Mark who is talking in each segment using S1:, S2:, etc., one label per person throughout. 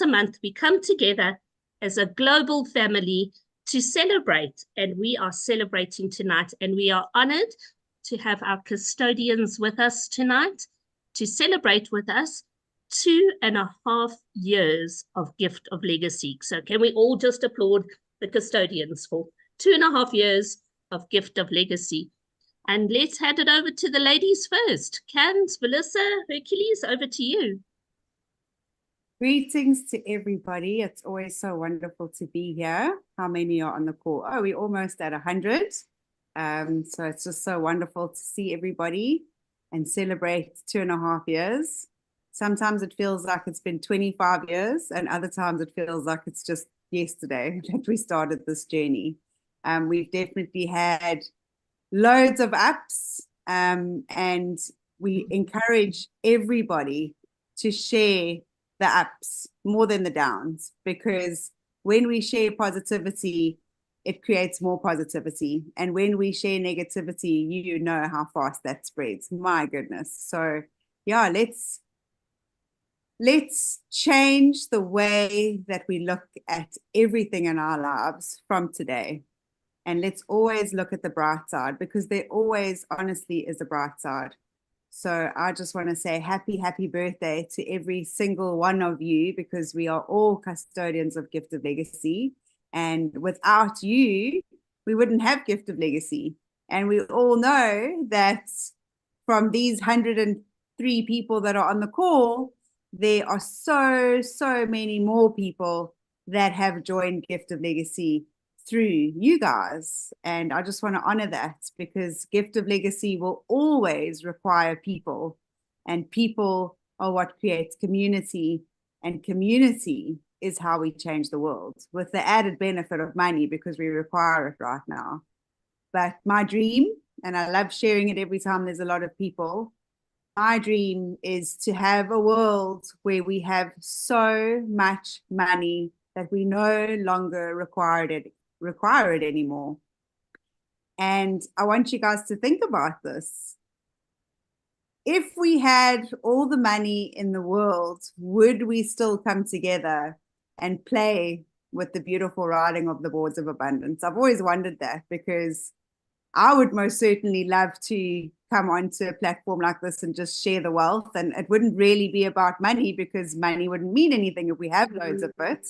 S1: a month, we come together as a global family to celebrate, and we are celebrating tonight, and we are honored to have our custodians with us tonight to celebrate with us 2.5 years of Gift of Legacy. So can we all just applaud the custodians for 2.5 years of Gift of Legacy? And let's hand it over to the ladies first. Cans, Melissa, Hercules, over to you.
S2: Greetings to everybody. It's always so wonderful to be here. How many are on the call? Oh, we're almost at 100. So it's just so wonderful to see everybody and celebrate 2.5 years. Sometimes it feels like it's been 25 years, and other times it feels like it's just yesterday that we started this journey. We've definitely had loads of ups, and we encourage everybody to share the ups more than the downs, because when we share positivity, it creates more positivity. And when we share negativity, you know how fast that spreads. My goodness. So yeah, let's change the way that we look at everything in our lives from today. And let's always look at the bright side, because there always honestly is a bright side. So I just want to say happy birthday to every single one of you, because we are all custodians of Gift of Legacy. And without you, we wouldn't have Gift of Legacy. And we all know that from these 103 people that are on the call, there are so many more people that have joined Gift of Legacy through you guys. And I just want to honor that, because Gift of Legacy will always require people, and people are what creates community, and community is how we change the world, with the added benefit of money, because we require it right now. But my dream, and I love sharing it every time there's a lot of people, my dream is to have a world where we have so much money that we no longer require it anymore. And I want you guys to think about this. If we had all the money in the world, would we still come together and play with the beautiful writing of the boards of abundance? I've always wondered that, because I would most certainly love to come onto a platform like this and just share the wealth. And it wouldn't really be about money, because money wouldn't mean anything if we have loads of it.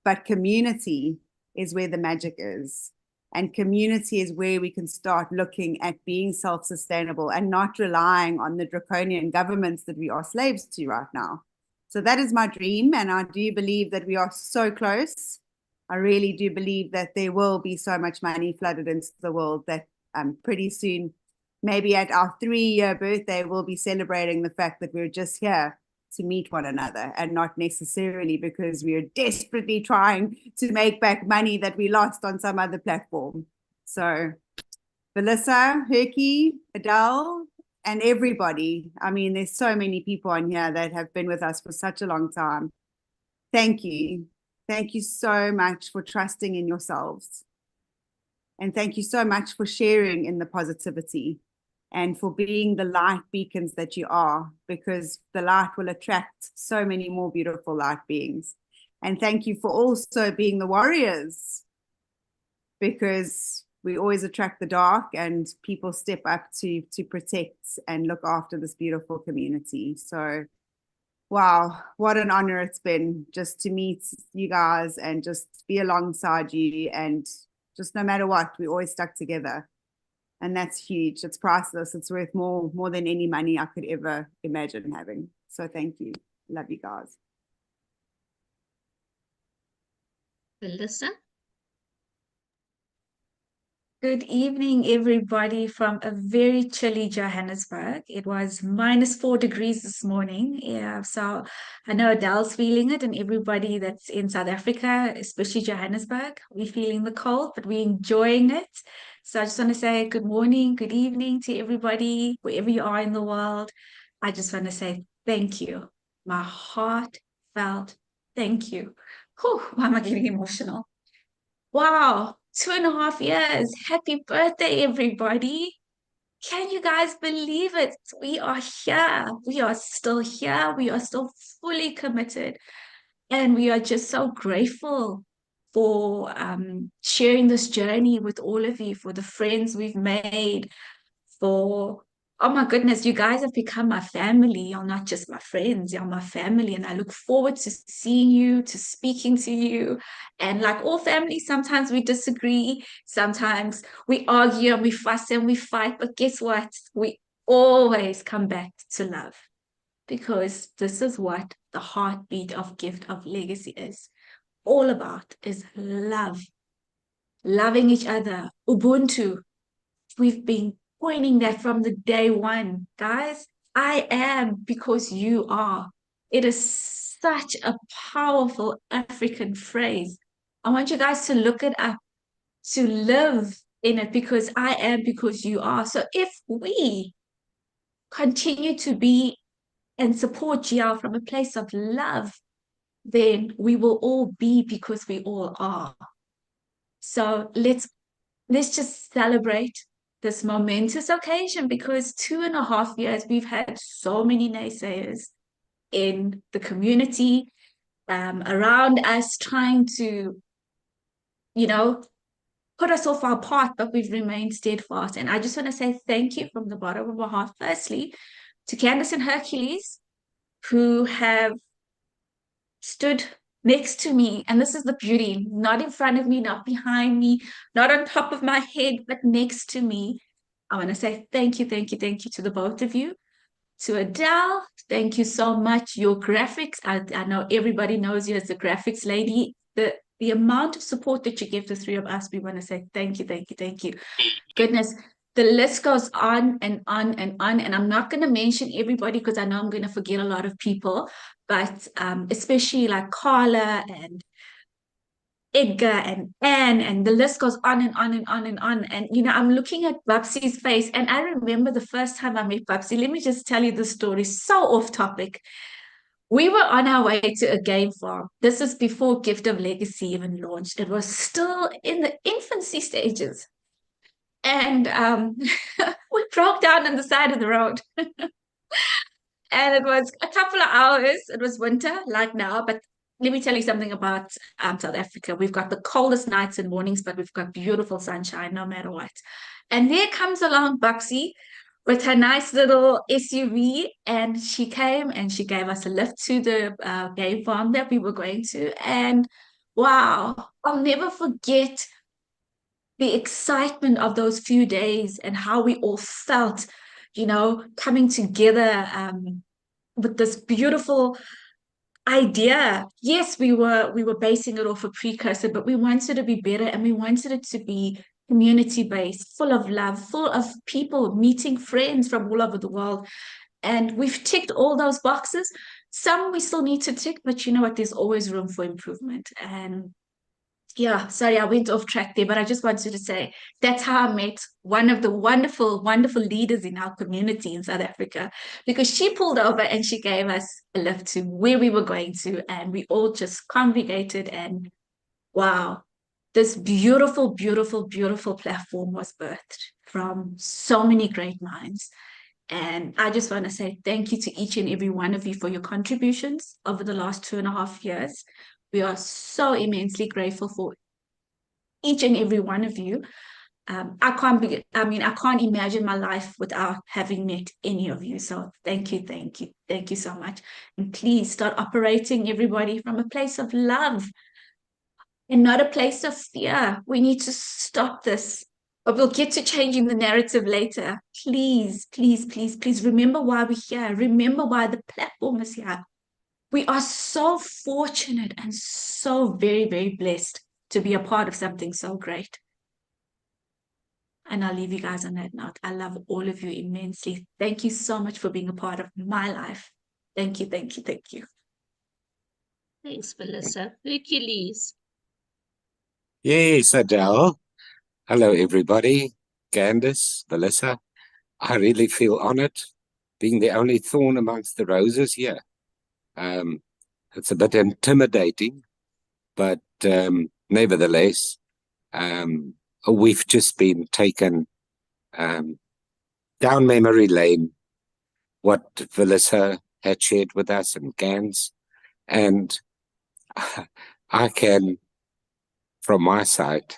S2: But community is where the magic is. And community is where we can start looking at being self-sustainable and not relying on the draconian governments that we are slaves to right now. So that is my dream. And I do believe that we are so close. I really do believe that there will be so much money flooded into the world that pretty soon, maybe at our 3-year birthday, we'll be celebrating the fact that we're just here to meet one another, and not necessarily because we are desperately trying to make back money that we lost on some other platform. So Melissa, Herky, Adele, and everybody, I mean, there's so many people on here that have been with us for such a long time. Thank you. Thank you so much for trusting in yourselves. And thank you so much for sharing in the positivity, and for being the light beacons that you are, because the light will attract so many more beautiful light beings. And thank you for also being the warriors, because we always attract the dark, and people step up to protect and look after this beautiful community. So wow, what an honor it's been just to meet you guys and just be alongside you, and just no matter what, we always stuck together. And that's huge. It's priceless. It's worth more than any money I could ever imagine having. So thank you. Love you guys.
S1: Melissa?
S3: Good evening, everybody, from a very chilly Johannesburg. It was -4 degrees this morning. Yeah, so I know Adele's feeling it, and everybody that's in South Africa, especially Johannesburg, we're feeling the cold, but we're enjoying it. So I just want to say good morning, good evening to everybody, wherever you are in the world. I just want to say thank you. My heartfelt thank you. Whew, why am I getting emotional? Wow, 2.5 years. Happy birthday, everybody. Can you guys believe it? We are here. We are still here. We are still fully committed. And we are just so grateful for sharing this journey with all of you, for the friends we've made, for, oh my goodness, you guys have become my family. You're not just my friends, you're my family. And I look forward to seeing you, to speaking to you. And like all families, sometimes we disagree, sometimes we argue and we fuss and we fight. But guess what? We always come back to love, because this is what the heartbeat of Gift of Legacy is all about, is love, loving each other, Ubuntu. We've been pointing that from the day one. Guys, I am because you are. It is such a powerful African phrase. I want you guys to look it up, to live in it, because I am because you are. So if we continue to be and support GL from a place of love, then we will all be because we all are. So let's just celebrate this momentous occasion, because 2.5 years we've had so many naysayers in the community, around us, trying to, you know, put us off our path, but we've remained steadfast. And I just want to say thank you from the bottom of my heart, firstly, to Candace and Hercules, who have stood next to me. And this is the beauty, not in front of me, not behind me, not on top of my head, but next to me. I want to say thank you, thank you, thank you to the both of you. To Adele, thank you so much. Your graphics, I know everybody knows you as the graphics lady. The amount of support that you give the three of us, we want to say thank you, thank you, thank you. Goodness, the list goes on and on and on. And I'm not going to mention everybody because I know I'm going to forget a lot of people, but especially like Carla and Edgar and Anne, and the list goes on and on and on and on. And, you know, I'm looking at Babsi's face, and I remember the first time I met Babsi. Let me just tell you the story, so off topic. We were on our way to a game farm. This is before Gift of Legacy even launched. It was still in the infancy stages. And we broke down on the side of the road. And it was a couple of hours. It was winter, like now, but let me tell you something about South Africa. We've got the coldest nights and mornings, but we've got beautiful sunshine no matter what. And there comes along Buxy with her nice little SUV, and she came and she gave us a lift to the game farm that we were going to. And wow, I'll never forget the excitement of those few days and how we all felt, you know, coming together with this beautiful idea. Yes, we were basing it off a precursor, but we wanted to be better, and we wanted it to be community based, full of love, full of people meeting friends from all over the world. And we've ticked all those boxes. Some we still need to tick, but you know what? There's always room for improvement. And yeah, sorry, I went off track there, but I just wanted to say that's how I met one of the wonderful, wonderful leaders in our community in South Africa, because she pulled over and she gave us a lift to where we were going to, and we all just congregated. And wow, this beautiful, beautiful, beautiful platform was birthed from so many great minds. And I just want to say thank you to each and every one of you for your contributions over the last 2.5 years. We are so immensely grateful for each and every one of you. I can't imagine my life without having met any of you. So thank you, thank you, thank you so much. And please start operating, everybody, from a place of love and not a place of fear. We need to stop this. But we'll get to changing the narrative later. Please, please, please, please remember why we're here. Remember why the platform is here. We are so fortunate and so very, very blessed to be a part of something so great. And I'll leave you guys on that note. I love all of you immensely. Thank you so much for being a part of my life. Thank you, thank you, thank you.
S1: Thanks, Melissa. Hercules.
S4: Yes, Adele. Hello, everybody. Candace, Melissa. I really feel honored being the only thorn amongst the roses here. It's a bit intimidating, but nevertheless, we've just been taken down memory lane, what Melissa had shared with us and Gans. And I can, from my side,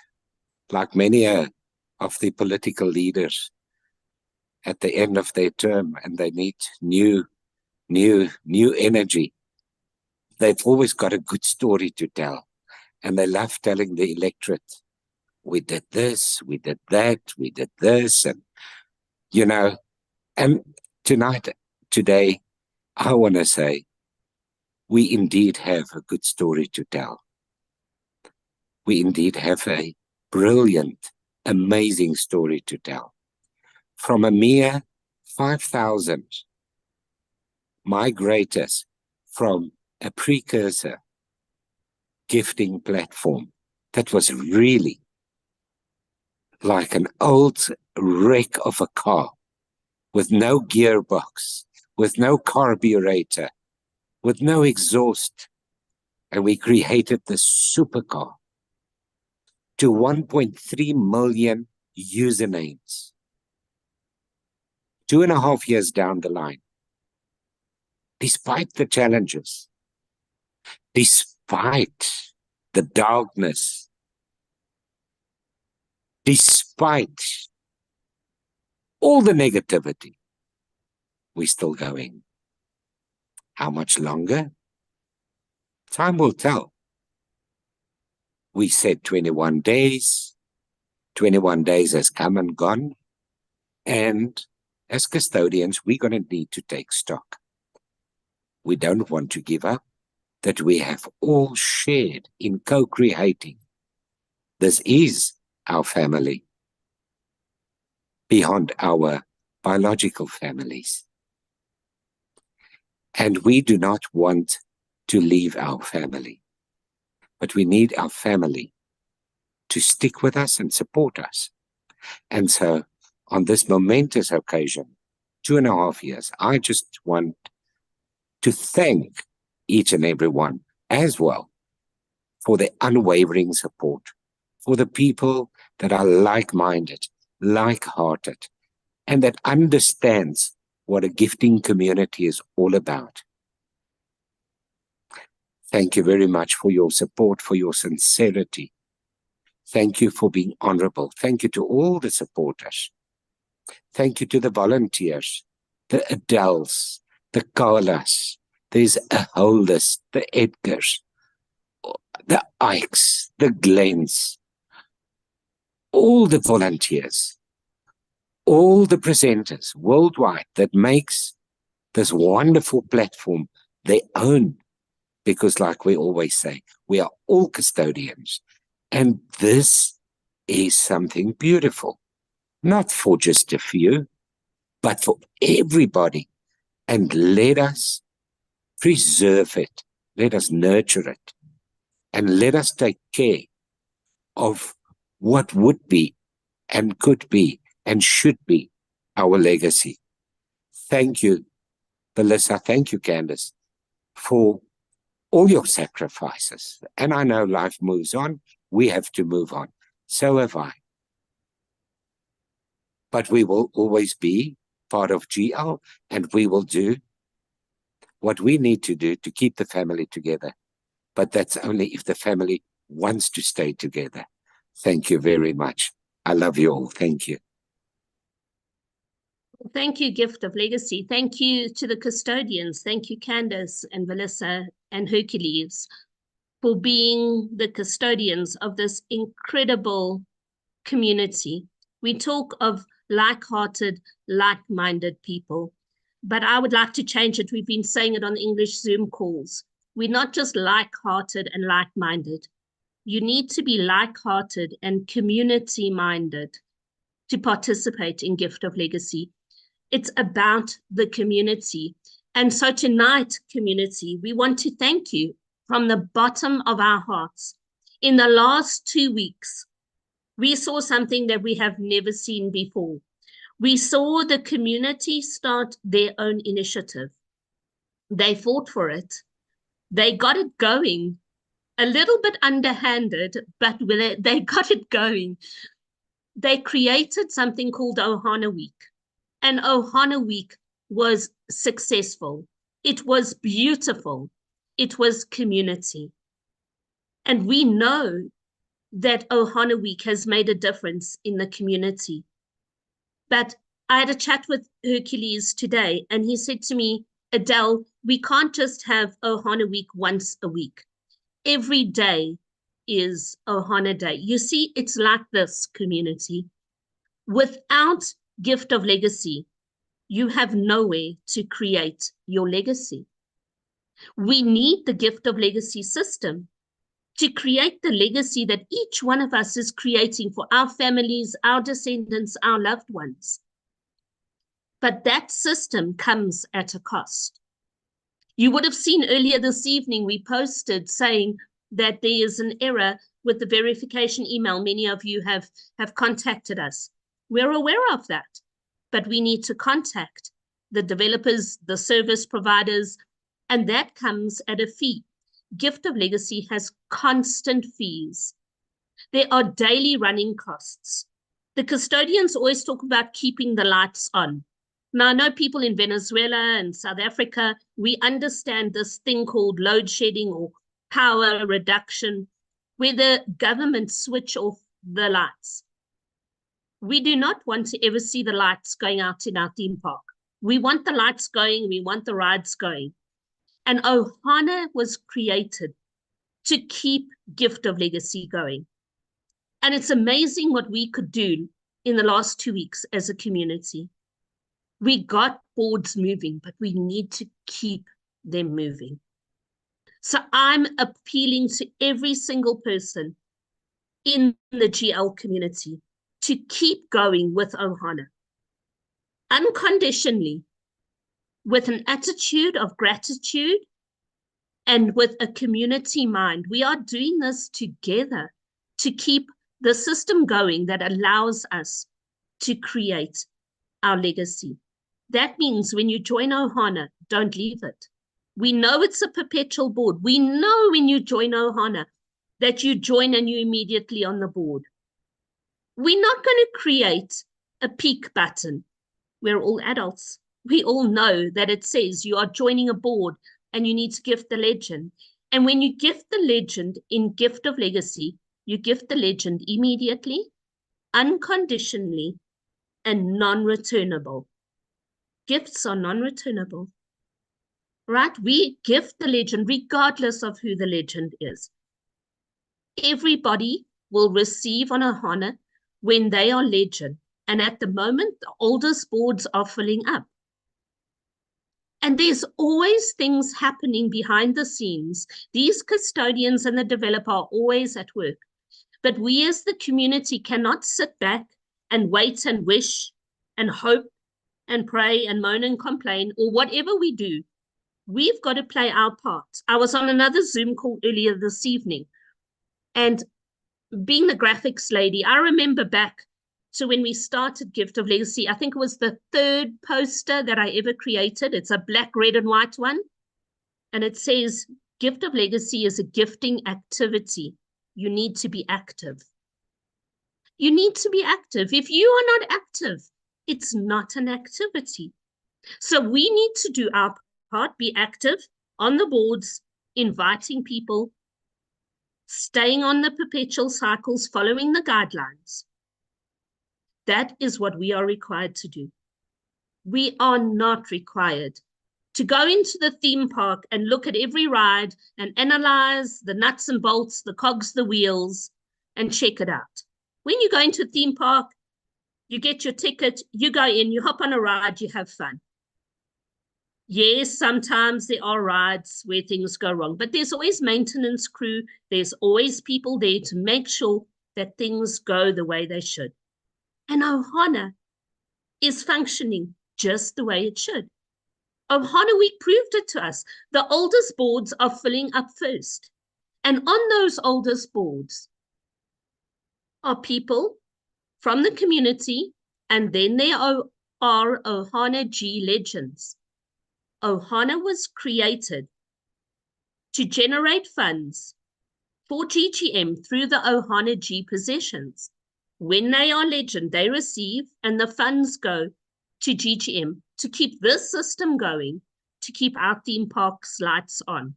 S4: like many of the political leaders at the end of their term, and they need new energy. They've always got a good story to tell, and they love telling the electorate, we did this, we did that, we did this, and and today, I want to say, we indeed have a good story to tell. We indeed have a brilliant, amazing story to tell. From a mere 5,000 migrators from a precursor gifting platform that was really like an old wreck of a car with no gearbox, with no carburetor, with no exhaust, and we created the supercar to 1.3 million usernames. 2.5 years down the line, despite the challenges, despite the darkness, despite all the negativity, we're still going. How much longer? Time will tell. We said 21 days. 21 days has come and gone. And as custodians, we're going to need to take stock. We don't want to give up, that we have all shared in co-creating. This is our family, beyond our biological families. And we do not want to leave our family, but we need our family to stick with us and support us. And so on this momentous occasion, 2.5 years, I just want to thank each and every one as well for the unwavering support, for the people that are like-minded, like-hearted, and that understands what a gifting community is all about. Thank you very much for your support, for your sincerity. Thank you for being honorable. Thank you to all the supporters. Thank you to the volunteers, the Adels, the Carlas, there's a whole list, the Edgars, the Ikes, the Glens, all the volunteers, all the presenters worldwide that makes this wonderful platform their own. Because like we always say, we are all custodians. And this is something beautiful, not for just a few, but for everybody. And let us preserve it, let us nurture it, and let us take care of what would be and could be and should be our legacy. Thank you, Melissa. Thank you, Candace, for all your sacrifices. And I know life moves on. We have to move on. So have I. But we will always be part of GL, and we will do what we need to do to keep the family together. But that's only if the family wants to stay together. Thank you very much. I love you all. Thank you.
S1: Thank you, Gift of Legacy. Thank you to the custodians. Thank you, Candace and Melissa and Hercules, for being the custodians of this incredible community. We talk of like-hearted, like-minded people, but I would like to change it. We've been saying it on English Zoom calls. We're not just like-hearted and like-minded. You need to be like-hearted and community-minded to participate in Gift of Legacy. It's about the community. And so tonight, community, we want to thank you from the bottom of our hearts. In the last 2 weeks, we saw something that we have never seen before. We saw the community start their own initiative. They fought for it. They got it going. A little bit underhanded, but they got it going. They created something called OHANA Week. And OHANA Week was successful. It was beautiful. It was community. And we know that OHANA Week has made a difference in the community. But I had a chat with Hercules today, and he said to me, Adele, we can't just have OHANA Week once a week. Every day is OHANA Day. You see, it's like this, community. Without gift of legacy, you have nowhere to create your legacy. We need the gift of legacy system to create the legacy that each one of us is creating for our families, our descendants, our loved ones. But that system comes at a cost. You would have seen earlier this evening, we posted saying that there is an error with the verification email. Many of you have contacted us. We're aware of that, but we need to contact the developers, the service providers, and that comes at a fee. Gift of Legacy has constant fees. There are daily running costs. The custodians always talk about keeping the lights on. Now, I know people in Venezuela and South Africa, we understand this thing called load shedding or power reduction, where the government switch off the lights. We do not want to ever see the lights going out in our theme park. We want the lights going, we want the rides going. And OHANA was created to keep Gift of Legacy going. And it's amazing what we could do in the last 2 weeks as a community. We got boards moving, but we need to keep them moving. So I'm appealing to every single person in the GL community to keep going with OHANA unconditionally, with an attitude of gratitude and with a community mind. We are doing this together to keep the system going that allows us to create our legacy. That means when you join OHANA, don't leave it. We know it's a perpetual board. We know when you join OHANA that you join and you're immediately on the board. We're not going to create a peak button. We're all adults. We all know that it says you are joining a board and you need to gift the legend. And when you gift the legend in Gift of Legacy, you gift the legend immediately, unconditionally, and non-returnable. Gifts are non-returnable, right? We gift the legend regardless of who the legend is. Everybody will receive on OHANA when they are legend. And at the moment, the oldest boards are filling up. And there's always things happening behind the scenes. These custodians and the developer are always at work. But we as the community cannot sit back and wait and wish and hope and pray and moan and complain, or whatever we do. We've got to play our part. I was on another Zoom call earlier this evening, and being the graphics lady, I remember back to when we started Gift of Legacy. I think it was the 3rd poster that I ever created. It's a black, red, and white one. And it says, Gift of Legacy is a gifting activity. You need to be active. You need to be active. If you are not active, it's not an activity. So we need to do our part, be active on the boards, inviting people, staying on the perpetual cycles, following the guidelines. That is what we are required to do. We are not required to go into the theme park and look at every ride and analyze the nuts and bolts, the cogs, the wheels, and check it out. When you go into a theme park, you get your ticket, you go in, you hop on a ride, you have fun. Yes, sometimes there are rides where things go wrong, but there's always maintenance crew. There's always people there to make sure that things go the way they should. And OHANA is functioning just the way it should. OHANA Week proved it to us. The oldest boards are filling up first. And on those oldest boards are people from the community, and then there are OHANA G legends. OHANA was created to generate funds for GGM through the OHANA G possessions. When they are legend, they receive, and the funds go to GGM to keep this system going, to keep our theme parks lights on.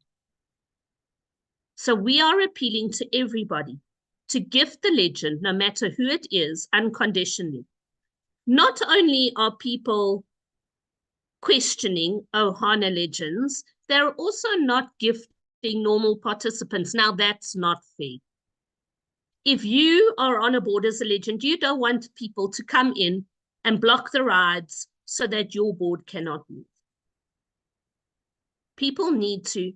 S1: So we are appealing to everybody to gift the legend, no matter who it is, unconditionally. Not only are people questioning OHANA legends, they're also not gifting normal participants. Now, that's not fair. If you are on a board as a legend, you don't want people to come in and block the rides so that your board cannot move. People need to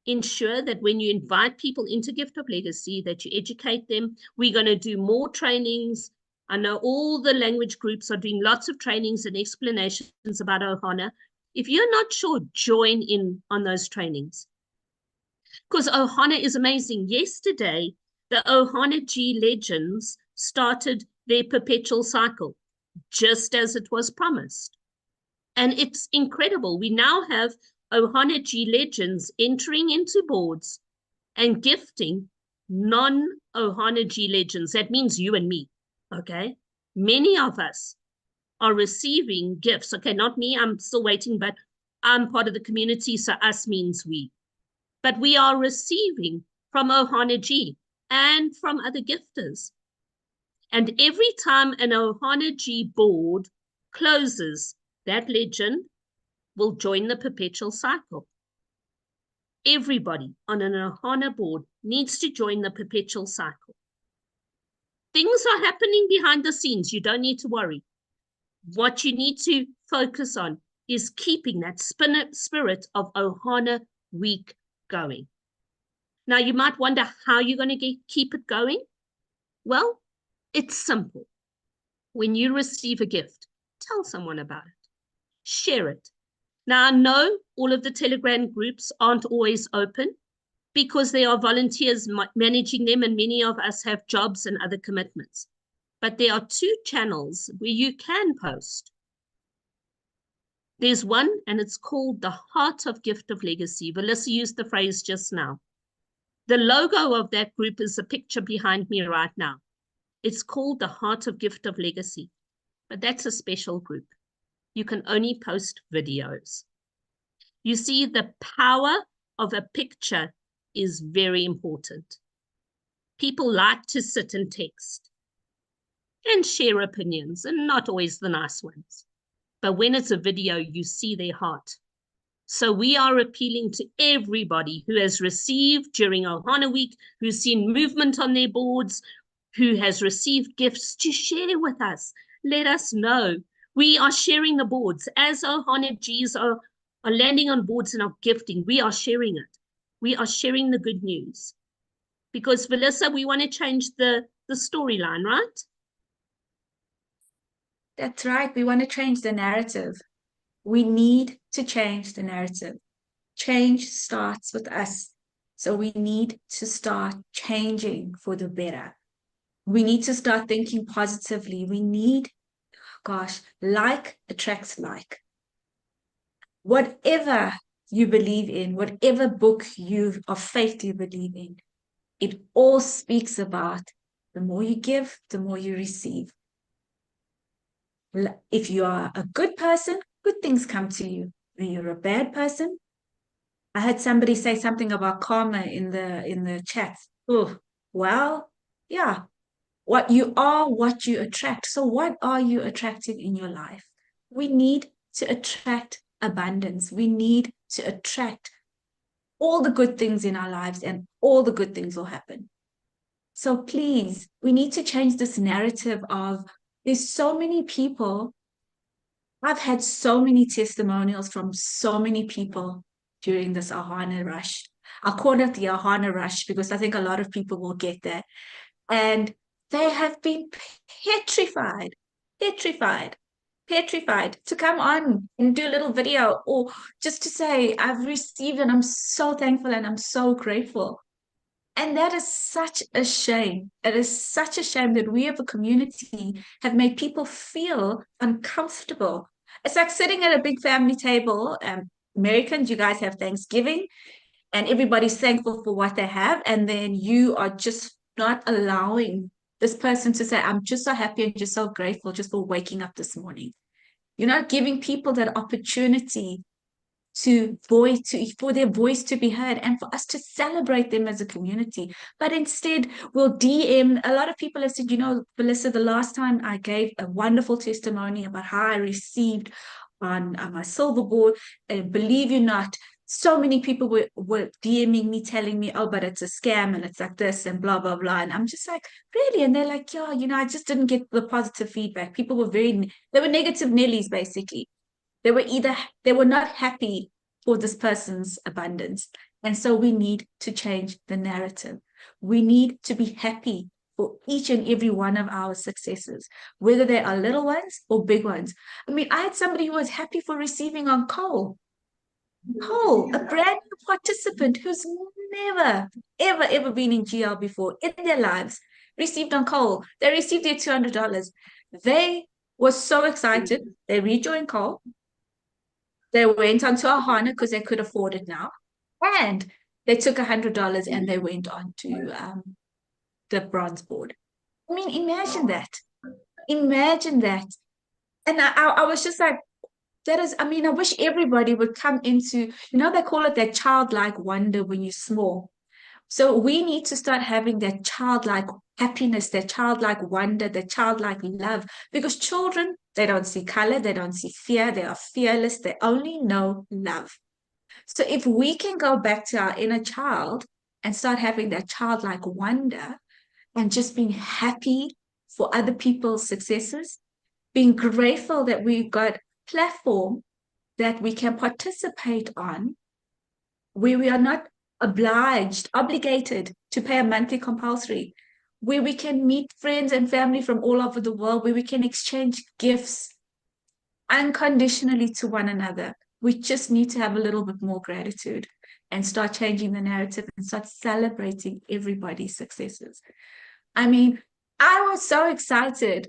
S1: ensure that when you invite people into Gift of Legacy, that you educate them. We're going to do more trainings. I know all the language groups are doing lots of trainings and explanations about OHANA. If you're not sure, join in on those trainings. Because OHANA is amazing. Yesterday, the OHANA G Legends started their perpetual cycle, just as it was promised. And it's incredible. We now have OHANA G Legends entering into boards and gifting non-OHANA G Legends. That means you and me, okay? Many of us are receiving gifts. Okay, not me, I'm still waiting, but I'm part of the community, so us means we. But we are receiving from OHANA G and from other gifters. And every time an OHANA G board closes, that legend will join the perpetual cycle. Everybody on an OHANA board needs to join the perpetual cycle. Things are happening behind the scenes. You don't need to worry. What you need to focus on is keeping that spirit of OHANA Week going. Now, you might wonder how you're going to keep it going. Well, it's simple. When you receive a gift, tell someone about it. Share it. Now, I know all of the Telegram groups aren't always open because there are volunteers managing them, and many of us have jobs and other commitments. But there are two channels where you can post. There's one, and it's called the Heart of Gift of Legacy. Melissa used the phrase just now. The logo of that group is the picture behind me right now. It's called the Heart of Gift of Legacy, but that's a special group. You can only post videos. You see, the power of a picture is very important. People like to sit and text and share opinions, and not always the nice ones. But when it's a video, you see their heart. So we are appealing to everybody who has received during OHANA Week, who's seen movement on their boards, who has received gifts, to share with us. Let us know. We are sharing the boards. As OHANA Gs are landing on boards and are gifting, we are sharing it. We are sharing the good news. Because, Melissa, we want to change the storyline, right?
S3: That's right. We want to change the narrative. We need to change the narrative. Change starts with us. So we need to start changing for the better. We need to start thinking positively. We need, gosh, like attracts like. Whatever you believe in, whatever book of faith you believe in, it all speaks about the more you give, the more you receive. If you are a good person, good things come to you. When you're a bad person, I heard somebody say something about karma in the chat. Oh, well, yeah. What you are, what you attract. So what are you attracting in your life? We need to attract abundance. We need to attract all the good things in our lives, and all the good things will happen. So please, we need to change this narrative of there's so many people. I've had so many testimonials from so many people during this OHANA rush. I'll call it the OHANA rush because I think a lot of people will get that. And they have been petrified to come on and do a little video, or just to say, I've received and I'm so thankful and I'm so grateful. And that is such a shame. It is such a shame that we as a community have made people feel uncomfortable. It's like sitting at a big family table. Americans, you guys have Thanksgiving and everybody's thankful for what they have. And then you are just not allowing this person to say, I'm just so happy and just so grateful just for waking up this morning. You're not giving people that opportunity for their voice to be heard and for us to celebrate them as a community. But instead, we'll DM. A lot of people have said, you know, Melissa, the last time I gave a wonderful testimony about how I received on my silver board, and believe you not, so many people were DMing me, telling me, oh, but it's a scam and it's like this and blah, blah, blah. And I'm just like, really? And they're like, yeah, you know, I just didn't get the positive feedback. People were they were negative Nellies, basically. They were not happy for this person's abundance. And so we need to change the narrative. We need to be happy for each and every one of our successes, whether they are little ones or big ones. I mean, I had somebody who was happy for receiving on Cole, a brand new participant who's never, ever been in GL before in their lives, received on Cole. They received their $200. They were so excited. They rejoined Cole. They went on to OHANA because they could afford it now. And they took $100 and they went on to the bronze board. I mean, imagine that. Imagine that. And I was just like, that is, I mean, I wish everybody would come into, you know, they call it that childlike wonder when you're small. So we need to start having that childlike happiness, that childlike wonder, that childlike love, because children, they don't see color, they don't see fear, they are fearless, they only know love. So if we can go back to our inner child and start having that childlike wonder and just being happy for other people's successes, being grateful that we've got a platform that we can participate on, where we are not obligated to pay a monthly compulsory, where we can meet friends and family from all over the world, where we can exchange gifts unconditionally to one another. We just need to have a little bit more gratitude and start changing the narrative and start celebrating everybody's successes. I mean, I was so excited.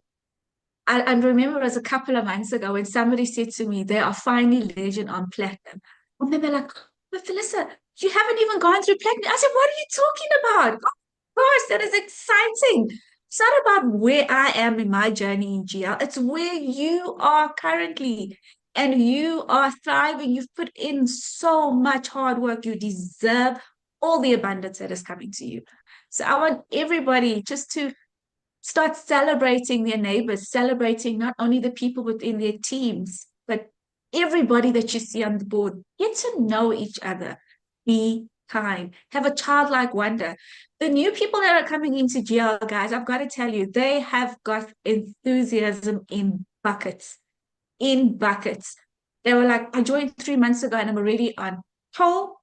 S3: I remember it was a couple of months ago when somebody said to me, they are finally legend on platinum. And then they're like, but Felissa, you haven't even gone through platinum. I said, what are you talking about? Of course, that is exciting. It's not about where I am in my journey in GL. It's where you are currently. And you are thriving. You've put in so much hard work. You deserve all the abundance that is coming to you. So I want everybody just to start celebrating their neighbors, celebrating not only the people within their teams, but everybody that you see on the board. Get to know each other. Be kind. Have a childlike wonder. The new people that are coming into GL, guys, I've got to tell you, they have got enthusiasm in buckets. In buckets. They were like, I joined 3 months ago and I'm already on Pole,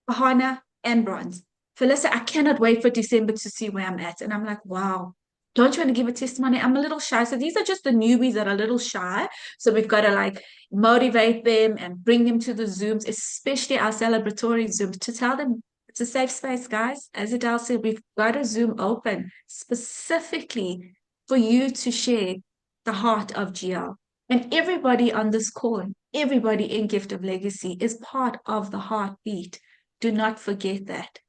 S3: OHANA, and bronze. Felissa, I cannot wait for December to see where I'm at. And I'm like, wow. Don't you want to give a testimony? I'm a little shy. So these are just the newbies that are a little shy. So we've got to like motivate them and bring them to the Zooms, especially our celebratory Zooms, to tell them it's a safe space, guys. As Adele said, we've got a Zoom open specifically for you to share the heart of GL. And everybody on this call, everybody in Gift of Legacy is part of the heartbeat. Do not forget that.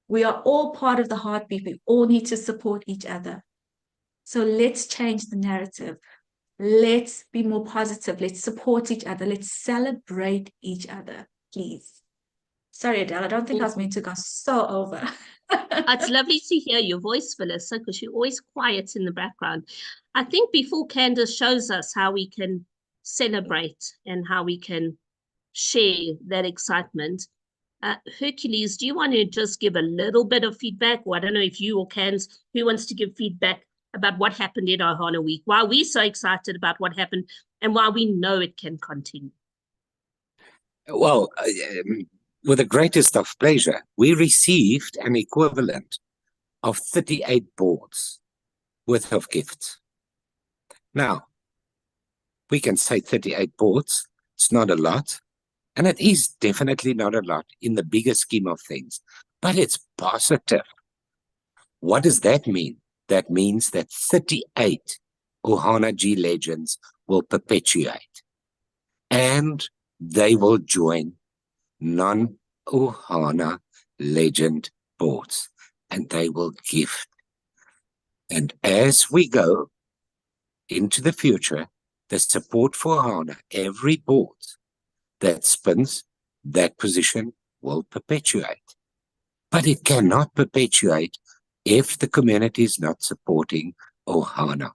S3: We are all part of the heartbeat. We all need to support each other. So let's change the narrative. Let's be more positive. Let's support each other. Let's celebrate each other, please. Sorry, Adele, I don't think I was meant to go so over.
S1: It's lovely to hear your voice, Felissa, because you're always quiet in the background. I think before Candace shows us how we can celebrate and how we can share that excitement, Hercules, do you want to just give a little bit of feedback? Well, I don't know if you or Candace, who wants to give feedback about what happened in OHANA Week, why we're so excited about what happened and why we know it can continue.
S4: Well, with the greatest of pleasure, we received an equivalent of 38 boards worth of gifts. Now, we can say 38 boards, it's not a lot. And it is definitely not a lot in the bigger scheme of things, but it's positive. What does that mean? That means that 38 OHANA G legends will perpetuate and they will join non-OHANA legend boards and they will gift. And as we go into the future, the support for OHANA, every board that spins, that position will perpetuate. But it cannot perpetuate if the community is not supporting OHANA.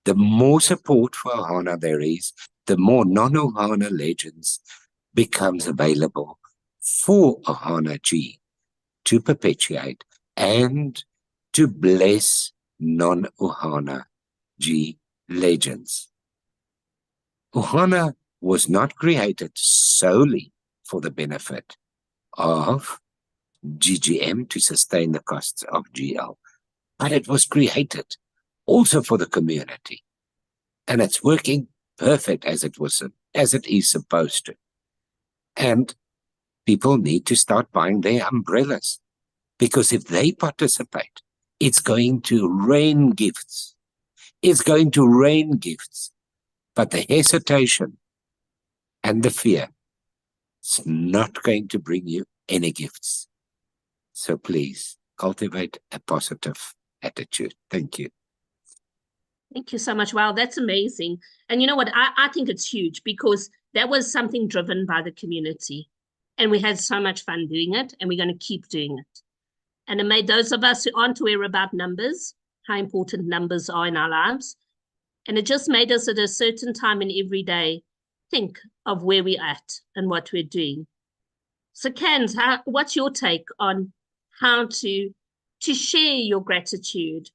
S4: The more support for OHANA there is, the more non-OHANA legends becomes available for OHANA G to perpetuate and to bless non-OHANA G legends. OHANA was not created solely for the benefit of GGM to sustain the costs of GL, but it was created also for the community, and it's working perfect as it is supposed to. And people need to start buying their umbrellas, because if they participate, it's going to rain gifts. It's going to rain gifts, but the hesitation and the fear is not going to bring you any gifts. So please cultivate a positive attitude. Thank you.
S1: Thank you so much. Wow, that's amazing. And you know what? I think it's huge, because that was something driven by the community. And we had so much fun doing it, and we're going to keep doing it. And it made those of us who aren't aware about numbers, how important numbers are in our lives. And it just made us at a certain time in every day think of where we're at and what we're doing. So Kans, what's your take on how to share your gratitude?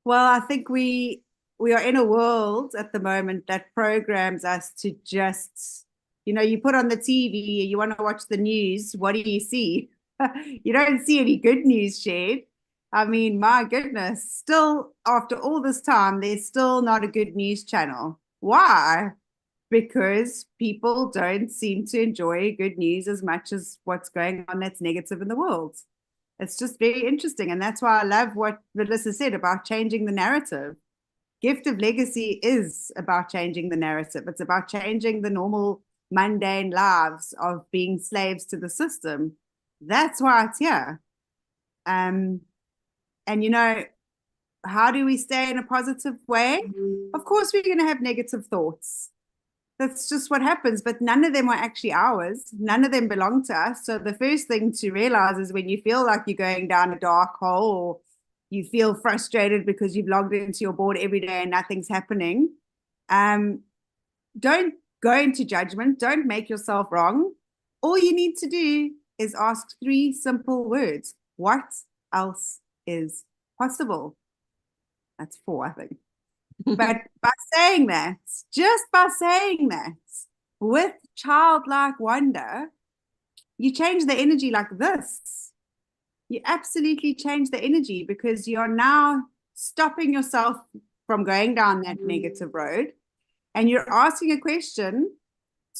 S2: Well, I think we are in a world at the moment that programs us to just, you put on the TV, you want to watch the news. What do you see? You don't see any good news shared. I mean, my goodness, still after all this time, there's still not a good news channel. Why? Because people don't seem to enjoy good news as much as what's going on that's negative in the world. It's just very interesting. And that's why I love what Melissa said about changing the narrative. Gift of Legacy is about changing the narrative. It's about changing the normal mundane lives of being slaves to the system. That's why it's here. And how do we stay in a positive way? Of course, we're going to have negative thoughts. That's just what happens, but none of them are actually ours. None of them belong to us. So the first thing to realize is when you feel like you're going down a dark hole, or you feel frustrated because you've logged into your board every day and nothing's happening, don't go into judgment. Don't make yourself wrong. All you need to do is ask 3 simple words. What else is possible? That's 4, I think. But by saying that, just by saying that, with childlike wonder, you change the energy like this. You absolutely change the energy, because you're now stopping yourself from going down that negative road, and you're asking a question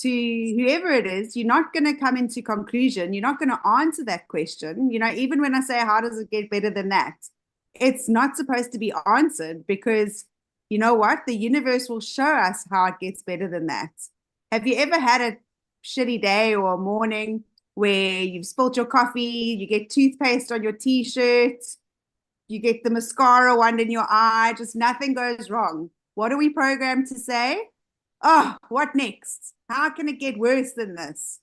S2: to whoever it is. You're not going to come into conclusion. You're not going to answer that question. Even when I say, how does it get better than that? It's not supposed to be answered, because you know what? The universe will show us how it gets better than that. Have you ever had a shitty day or a morning where you've spilled your coffee, you get toothpaste on your t-shirt, you get the mascara one in your eye, just nothing goes wrong? What are we programmed to say? Oh, what next? How can it get worse than this?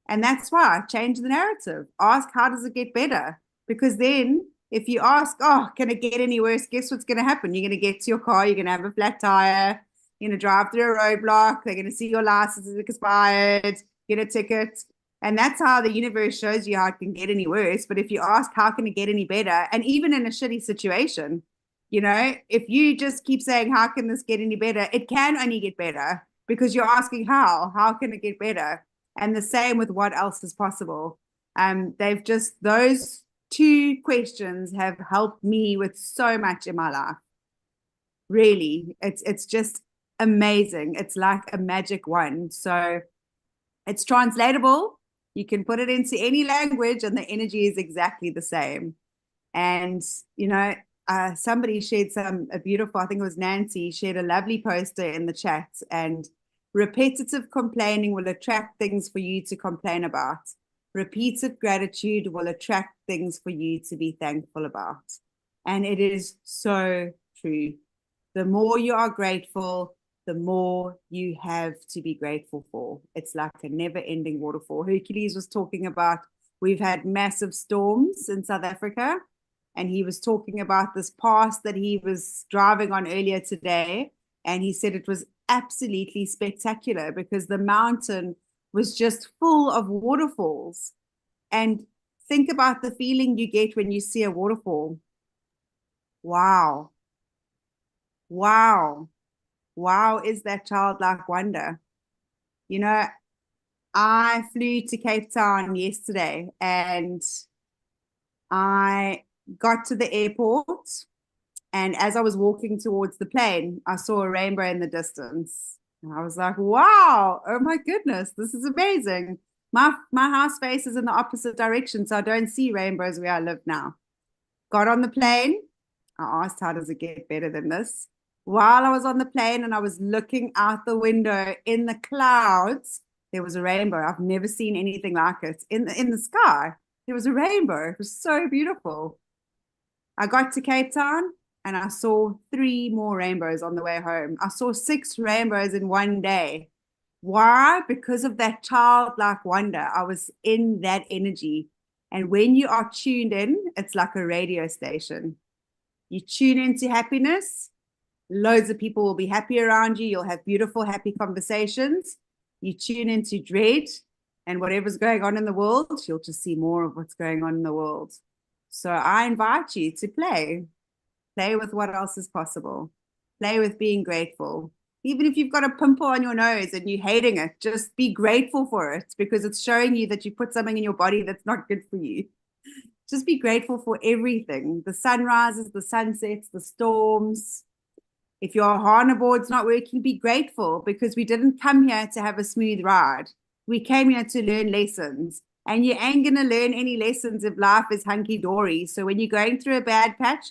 S2: And that's why I change the narrative. Ask, how does it get better? Because then if you ask, oh, can it get any worse? Guess what's going to happen? You're going to get to your car. You're going to have a flat tire. You're going to drive through a roadblock. They're going to see your license is expired. Get a ticket. And that's how the universe shows you how it can get any worse. But if you ask, how can it get any better? And even in a shitty situation, if you just keep saying, how can this get any better? It can only get better, because you're asking how. How can it get better? And the same with what else is possible. Those 2 questions have helped me with so much in my life. Really, it's just amazing. It's like a magic wand. So it's translatable. You can put it into any language and the energy is exactly the same. And somebody shared a beautiful, I think it was Nancy, shared a lovely poster in the chat, and repetitive complaining will attract things for you to complain about. Repeated gratitude will attract things for you to be thankful about. And it is so true. The more you are grateful, the more you have to be grateful for. It's like a never-ending waterfall. Hercules was talking about, we've had massive storms in South Africa, and he was talking about this pass that he was driving on earlier today, and he said it was absolutely spectacular because the mountain was just full of waterfalls. And think about the feeling you get when you see a waterfall. Wow. Wow. Wow, is that childlike wonder? You know, I flew to Cape Town yesterday and I got to the airport, and as I was walking towards the plane, I saw a rainbow in the distance. And I was like, wow, oh my goodness, this is amazing. My house faces in the opposite direction, so I don't see rainbows where I live now. Got on the plane. I asked, how does it get better than this? While I was on the plane and I was looking out the window in the clouds, there was a rainbow. I've never seen anything like it. In the sky, there was a rainbow. It was so beautiful. I got to Cape Town and I saw 3 more rainbows on the way home. I saw 6 rainbows in one day. Why? Because of that childlike wonder. I was in that energy. And when you are tuned in, it's like a radio station. You tune into happiness, loads of people will be happy around you. You'll have beautiful, happy conversations. You tune into dread and whatever's going on in the world, you'll just see more of what's going on in the world. So I invite you to play with what else is possible. Play with being grateful. Even if you've got a pimple on your nose and you're hating it, just be grateful for it because it's showing you that you put something in your body that's not good for you. Just be grateful for everything. The sunrises, the sunsets, the storms. If your OHANA board's not working, be grateful because we didn't come here to have a smooth ride. We came here to learn lessons. And you ain't going to learn any lessons if life is hunky-dory. So when you're going through a bad patch,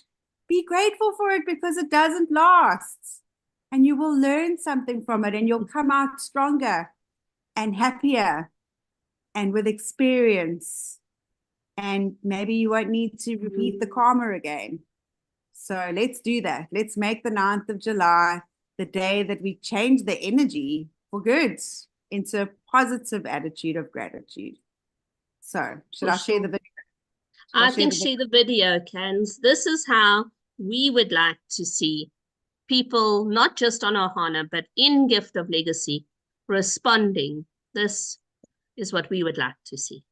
S2: be grateful for it because it doesn't last. And you will learn something from it and you'll come out stronger and happier and with experience. And maybe you won't need to repeat the karma again. So let's do that. Let's make the 9th of July the day that we change the energy for good into a positive attitude of gratitude. So should I share the video?
S1: I think share the video, Cans. This is how we would like to see people, not just on OHANA, but in Gift of Legacy, responding. This is what we would like to see.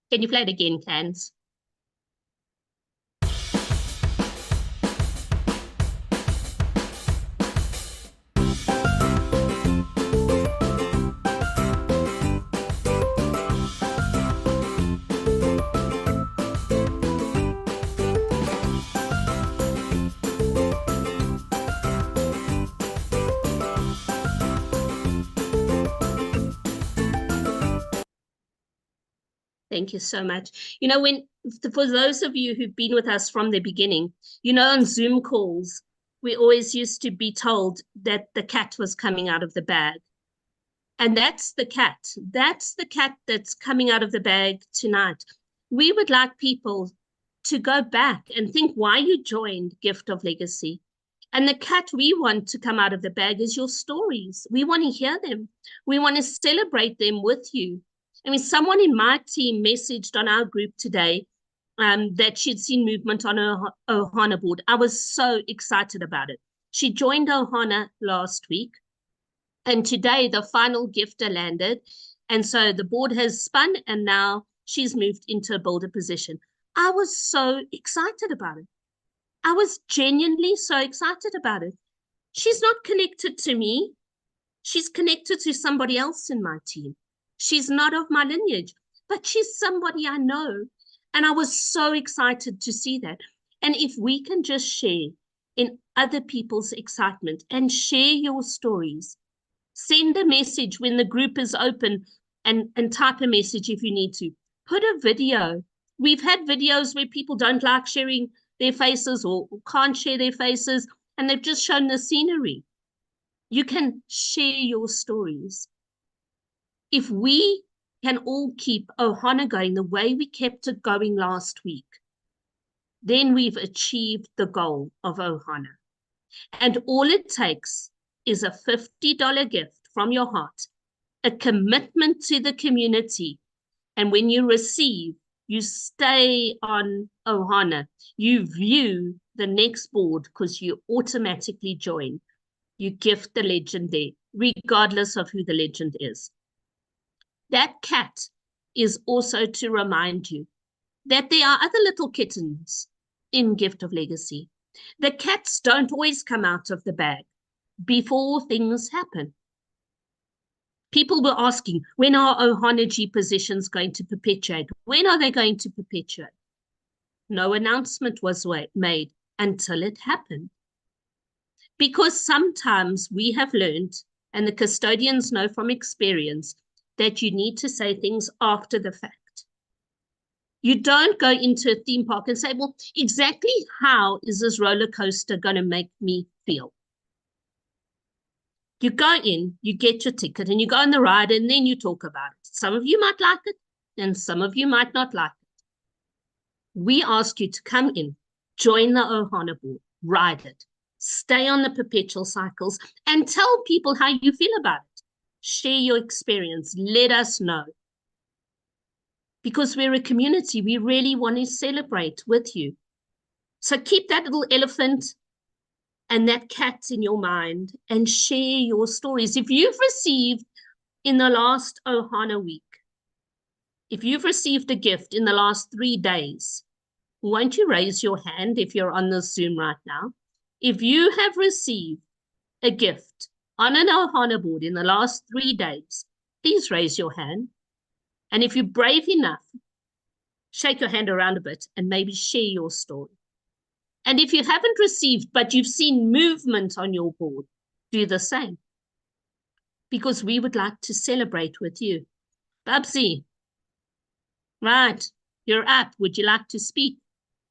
S1: Can you play it again, Cans? Thank you so much. You know, for those of you who've been with us from the beginning, you know, on Zoom calls, we always used to be told that the cat was coming out of the bag. And that's the cat. That's the cat that's coming out of the bag tonight. We would like people to go back and think why you joined Gift of Legacy. And the cat we want to come out of the bag is your stories. We want to hear them. We want to celebrate them with you. I mean, someone in my team messaged on our group today that she'd seen movement on her OHANA board. I was so excited about it. She joined OHANA last week, and today the final gifter landed. And so the board has spun, and now she's moved into a builder position. I was so excited about it. I was genuinely so excited about it. She's not connected to me. She's connected to somebody else in my team. She's not of my lineage, but she's somebody I know. And I was so excited to see that. And if we can just share in other people's excitement and share your stories. Send a message when the group is open and type a message if you need to. Put a video. We've had videos where people don't like sharing their faces or can't share their faces, and they've just shown the scenery. You can share your stories. If we can all keep OHANA going the way we kept it going last week, then we've achieved the goal of OHANA. And all it takes is a $50 gift from your heart, a commitment to the community. And when you receive, you stay on OHANA. You view the next board because you automatically join. You gift the legend there, regardless of who the legend is. That cat is also to remind you that there are other little kittens in Gift of Legacy. The cats don't always come out of the bag before things happen. People were asking, when are OHANA G positions going to perpetuate? When are they going to perpetuate? No announcement was made until it happened. Because sometimes we have learned, and the custodians know from experience, that you need to say things after the fact. You don't go into a theme park and say, well, exactly how is this roller coaster going to make me feel? You go in, you get your ticket, and you go on the ride, and then you talk about it. Some of you might like it, and some of you might not like it. We ask you to come in, join the OHANA board, ride it, stay on the perpetual cycles, and tell people how you feel about it. Share your experience. Let us know. Because we're a community, we really want to celebrate with you. So keep that little elephant and that cat in your mind and share your stories. If you've received in the last OHANA week, if you've received a gift in the last 3 days, won't you raise your hand if you're on the Zoom right now? If you have received a gift on an OHANA board in the last 3 days, please raise your hand. And if you're brave enough, shake your hand around a bit and maybe share your story. And if you haven't received, but you've seen movement on your board, do the same. Because we would like to celebrate with you. Babsy, right, you're up. Would you like to speak?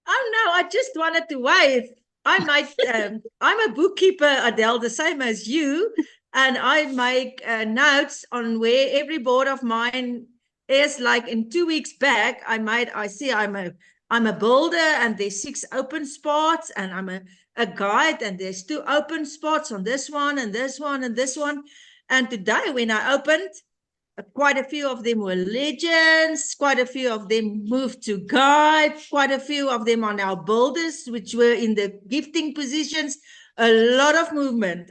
S5: Oh, no, I just wanted to wave. I might, I'm a bookkeeper, Adele, the same as you, and I make notes on where every board of mine is. Like in 2 weeks back, I see I'm a builder and there's 6 open spots, and I'm a guide and there's 2 open spots on this one and this one and this one. And today when I opened, quite a few of them were legends, quite a few of them moved to guide, quite a few of them are now builders, which were in the gifting positions. A lot of movement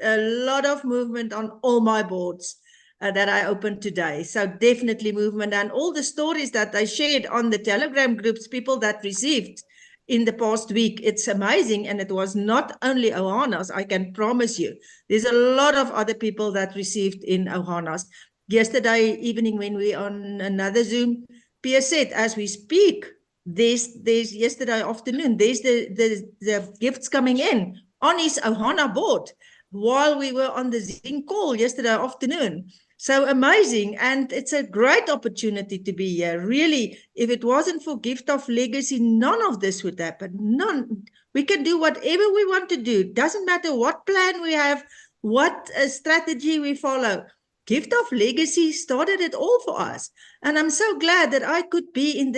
S5: on all my boards that I opened today. So definitely movement, and all the stories that I shared on the Telegram groups, people that received in the past week, it's amazing. And it was not only OHANAs, I can promise you. There's a lot of other people that received in OHANAs. Yesterday evening when we on another Zoom, Pierre said, as we speak, there's yesterday afternoon, there's the gifts coming in on his OHANA board while we were on the Zoom call yesterday afternoon. So amazing. And it's a great opportunity to be here. Really, if it wasn't for Gift of Legacy, none of this would happen. None. We can do whatever we want to do. Doesn't matter what plan we have, what strategy we follow. Gift of Legacy started it all for us. And I'm so glad that I could be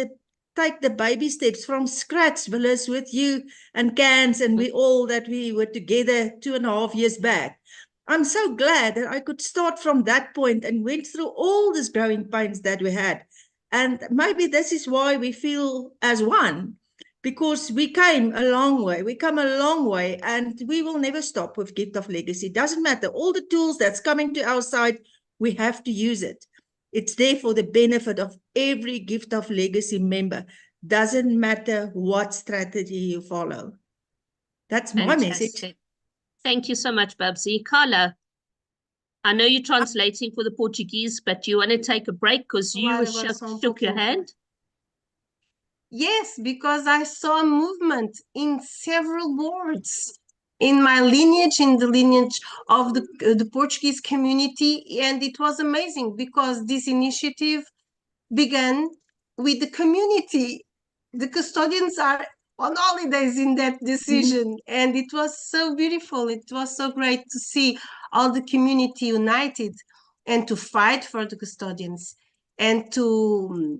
S5: take the baby steps from scratch, Willis, with you and Cans, and we were together 2.5 years back. I'm so glad that I could start from that point and went through all these growing pains that we had. And maybe this is why we feel as one, because we came a long way. We come a long way, and we will never stop with Gift of Legacy. Doesn't matter. All the tools that's coming to our side, we have to use it. It's there for the benefit of every Gift of Legacy member. Doesn't matter what strategy you follow. That's my message.
S1: Thank you so much, Babsy. Carla, I know you're translating for the Portuguese, but you want to take a break because you shook your hand?
S6: Yes, because I saw movement in several boards. in my lineage, in the lineage of the Portuguese community. And it was amazing because this initiative began with the community. The custodians are on holidays in that decision. And it was so beautiful. It was so great to see all the community united and to fight for the custodians and to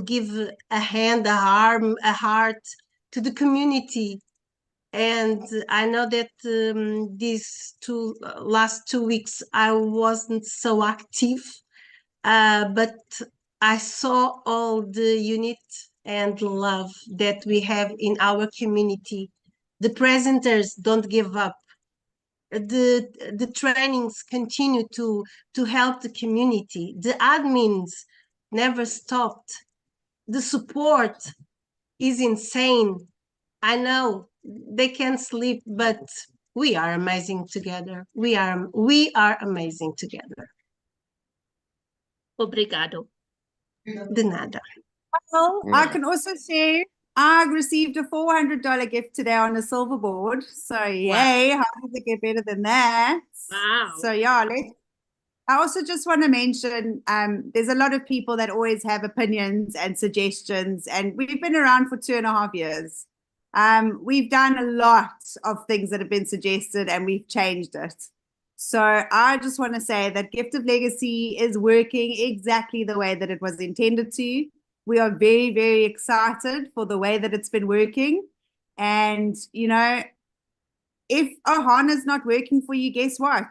S6: give a hand, a arm, a heart to the community. And I know that these last 2 weeks I wasn't so active, but I saw all the unit and love that we have in our community. The presenters don't give up. The trainings continue to help the community. The admins never stopped. The support is insane. I know they can't sleep, but we are amazing together. We are amazing together.
S1: Obrigado.
S6: De nada.
S2: Well, I can also share I received a $400 gift today on a silver board. So yay, how does it get better than that?
S1: Wow.
S2: So yeah, I also just want to mention there's a lot of people that always have opinions and suggestions, and we've been around for 2.5 years. We've done a lot of things that have been suggested and we've changed it. So I just want to say that Gift of Legacy is working exactly the way that it was intended to. We are very, very excited for the way that it's been working. And, you know, if OHANA is not working for you, guess what?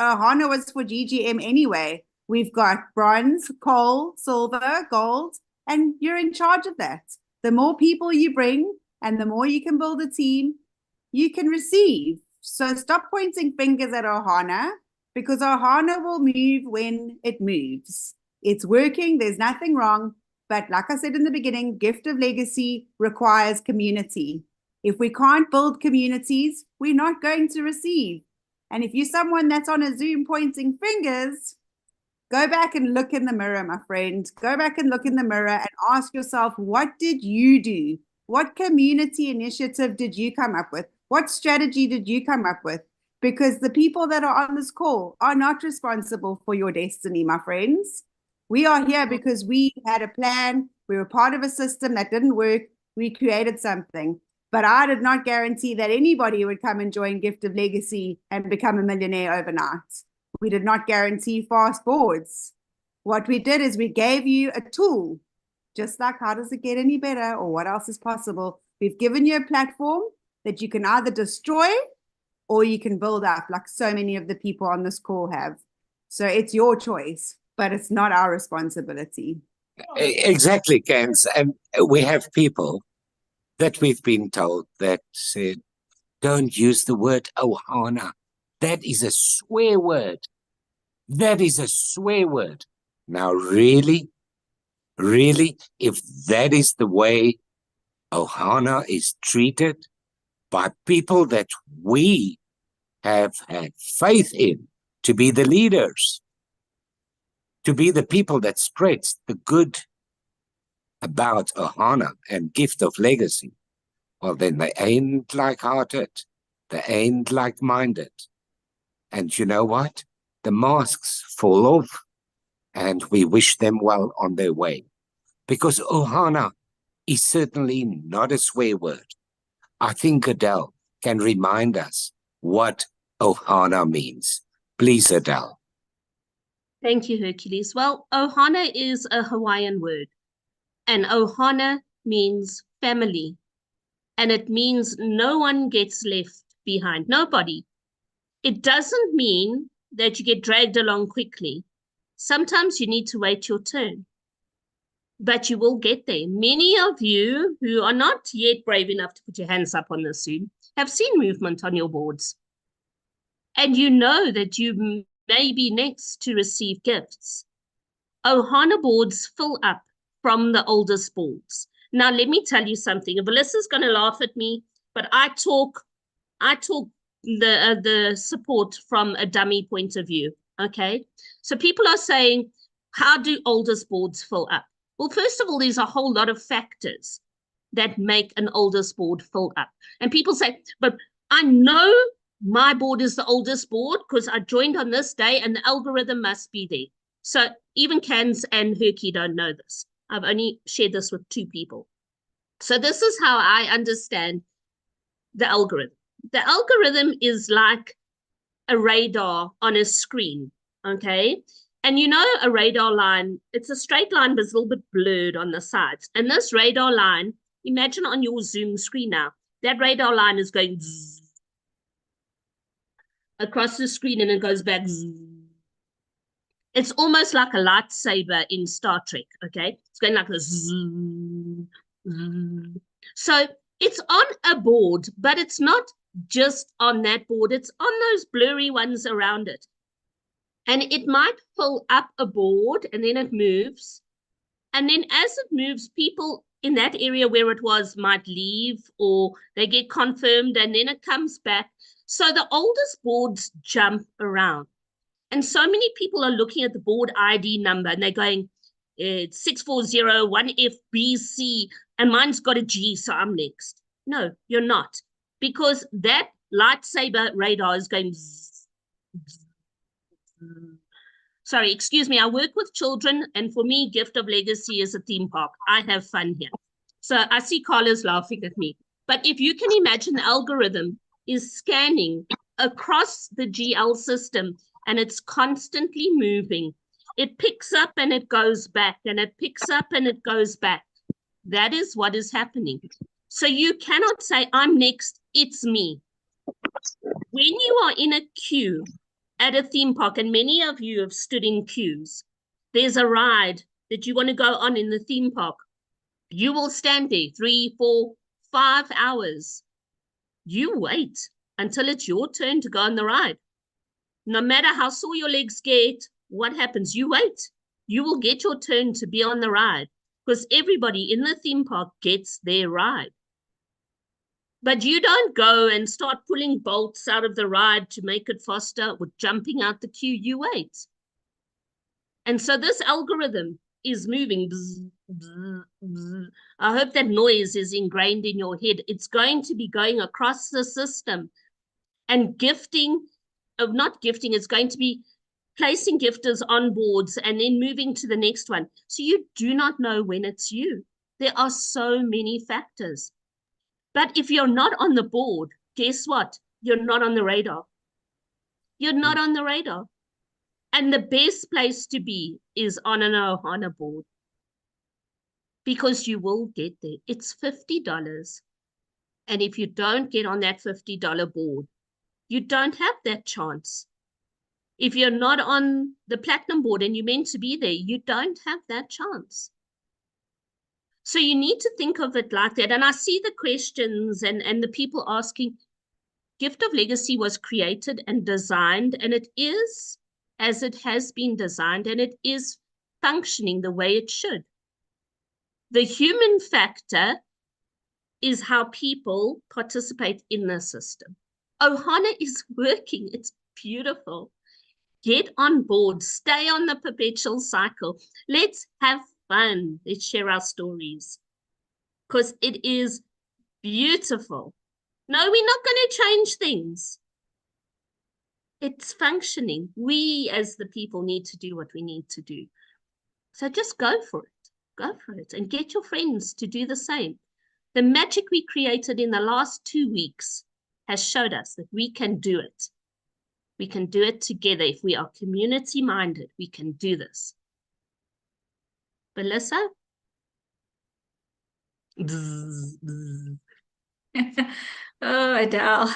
S2: OHANA was for GGM anyway. We've got bronze, coal, silver, gold, and you're in charge of that. The more people you bring and the more you can build a team, you can receive. So stop pointing fingers at OHANA, because OHANA will move when it moves. It's working. There's nothing wrong. But like I said in the beginning, Gift of Legacy requires community. If we can't build communities, we're not going to receive. And if you're someone that's on a Zoom pointing fingers, go back and look in the mirror, my friend. Go back and look in the mirror and ask yourself, what did you do? What community initiative did you come up with? What strategy did you come up with? Because the people that are on this call are not responsible for your destiny, my friends. We are here because we had a plan. We were part of a system that didn't work. We created something. But I did not guarantee that anybody would come and join Gift of Legacy and become a millionaire overnight. We did not guarantee fast boards. What we did is we gave you a tool, just like how does it get any better or what else is possible. We've given you a platform that you can either destroy or you can build up, like so many of the people on this call have. So it's your choice, but it's not our responsibility.
S4: Exactly, Gans. And we have people that we've been told that said, don't use the word OHANA. That is a swear word. That is a swear word. Now, really, if that is the way OHANA is treated by people that we have had faith in to be the leaders, to be the people that spreads the good about OHANA and Gift of Legacy, well, then they ain't like-hearted. They ain't like-minded. And you know what? The masks fall off, and we wish them well on their way. Because OHANA is certainly not a swear word. I think Adele can remind us what OHANA means. Please, Adele.
S1: Thank you, Hercules. Well, OHANA is a Hawaiian word, and OHANA means family, and it means no one gets left behind, nobody. It doesn't mean that you get dragged along quickly. Sometimes you need to wait your turn, but you will get there. Many of you who are not yet brave enough to put your hands up on this Zoom have seen movement on your boards, and you know that you may be next to receive gifts. OHANA boards fill up from the oldest boards. Now, let me tell you something. Melissa's going to laugh at me, but I talk the support from a dummy point of view, okay? So people are saying, how do oldest boards fill up? Well, first of all, there's a whole lot of factors that make an oldest board fill up. And people say, but I know my board is the oldest board because I joined on this day and the algorithm must be there. So even Cans and Herky don't know this. I've only shared this with 2 people. So this is how I understand the algorithm. The algorithm is like a radar on a screen, okay? And you know a radar line, it's a straight line, but it's a little bit blurred on the sides. And this radar line, imagine on your Zoom screen now, that radar line is going zzz, across the screen and it goes back. Zzz. It's almost like a lightsaber in Star Trek, okay? It's going like this. Zzz, zzz. So it's on a board, but it's not just on that board. It's on those blurry ones around it. And it might fill up a board and then it moves. And then as it moves, people in that area where it was might leave or they get confirmed and then it comes back. So the oldest boards jump around. And so many people are looking at the board ID number and they're going, it's 6401FBC and mine's got a G, so I'm next. No, you're not. Because that lightsaber radar is going zzz, zzz, zzz. Sorry, excuse me, I work with children, and for me, Gift of Legacy is a theme park. I have fun here. So I see Carla's laughing at me. But if you can imagine the algorithm is scanning across the GL system, and it's constantly moving. It picks up and it goes back, and it picks up and it goes back. That is what is happening. So you cannot say, I'm next, it's me. When you are in a queue at a theme park, and many of you have stood in queues, there's a ride that you want to go on in the theme park. You will stand there 3, 4, 5 hours. You wait until it's your turn to go on the ride. No matter how sore your legs get, what happens? You wait. You will get your turn to be on the ride because everybody in the theme park gets their ride. But you don't go and start pulling bolts out of the ride to make it faster or jumping out the queue. You wait. And so this algorithm is moving. Bzz, bzz, bzz. I hope that noise is ingrained in your head. It's going to be going across the system and gifting. Not gifting, it's going to be placing gifters on boards and then moving to the next one. So you do not know when it's you. There are so many factors. But if you're not on the board, guess what? You're not on the radar. You're not on the radar. And the best place to be is on an OHANA board because you will get there. It's $50. And if you don't get on that $50 board, you don't have that chance. If you're not on the platinum board and you're meant to be there, you don't have that chance. So you need to think of it like that. And I see the questions and the people asking, Gift of Legacy was created and designed, and it is as it has been designed, and it is functioning the way it should. The human factor is how people participate in the system. OHANA is working. It's beautiful. Get on board. Stay on the perpetual cycle. Let's have fun. Let's share our stories because it is beautiful. No, we're not going to change things. It's functioning. We as the people need to do what we need to do. So just go for it. Go for it and get your friends to do the same. The magic we created in the last 2 weeks has showed us that we can do it. We can do it together. If we are community-minded, we can do this. Melissa? Bzz, bzz.
S3: Oh, Adele.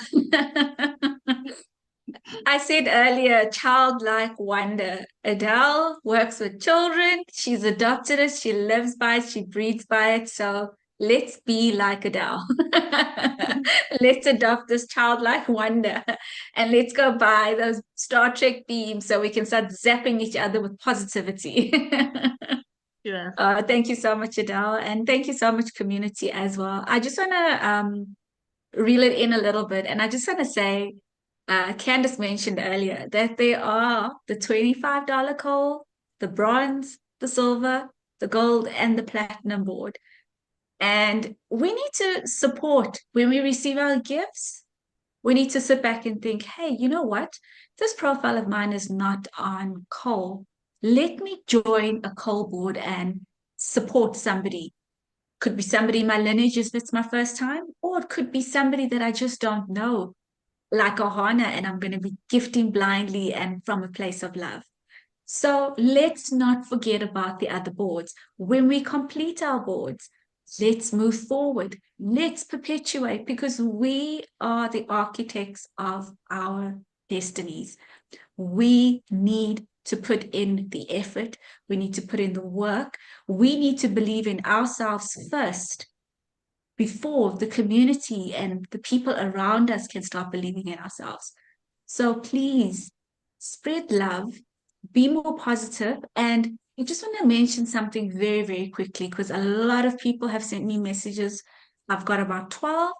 S3: I said earlier, childlike wonder. Adele works with children. She's adopted it. She lives by it. She breathes by it. So let's be like Adele. Let's adopt this childlike wonder and let's go buy those Star Trek themes so we can start zapping each other with positivity.
S1: Sure.
S3: Thank you so much, Adele. And thank you so much, community, as well. I just want to reel it in a little bit. And I just want to say, Candace mentioned earlier that there are the $25 coal, the bronze, the silver, the gold, and the platinum board. And we need to support when we receive our gifts. We need to sit back and think, hey, you know what? This profile of mine is not on coal. Let me join a coal board and support somebody. Could be somebody in my lineage if it's my first time, or it could be somebody that I just don't know, like OHANA, and I'm going to be gifting blindly and from a place of love. So let's not forget about the other boards. When we complete our boards, let's move forward. Let's perpetuate, because we are the architects of our destinies. We need to put in the effort. We need to put in the work. We need to believe in ourselves first before the community and the people around us can start believing in ourselves. So please spread love, be more positive. And I just want to mention something very, very quickly, because a lot of people have sent me messages. I've got about 12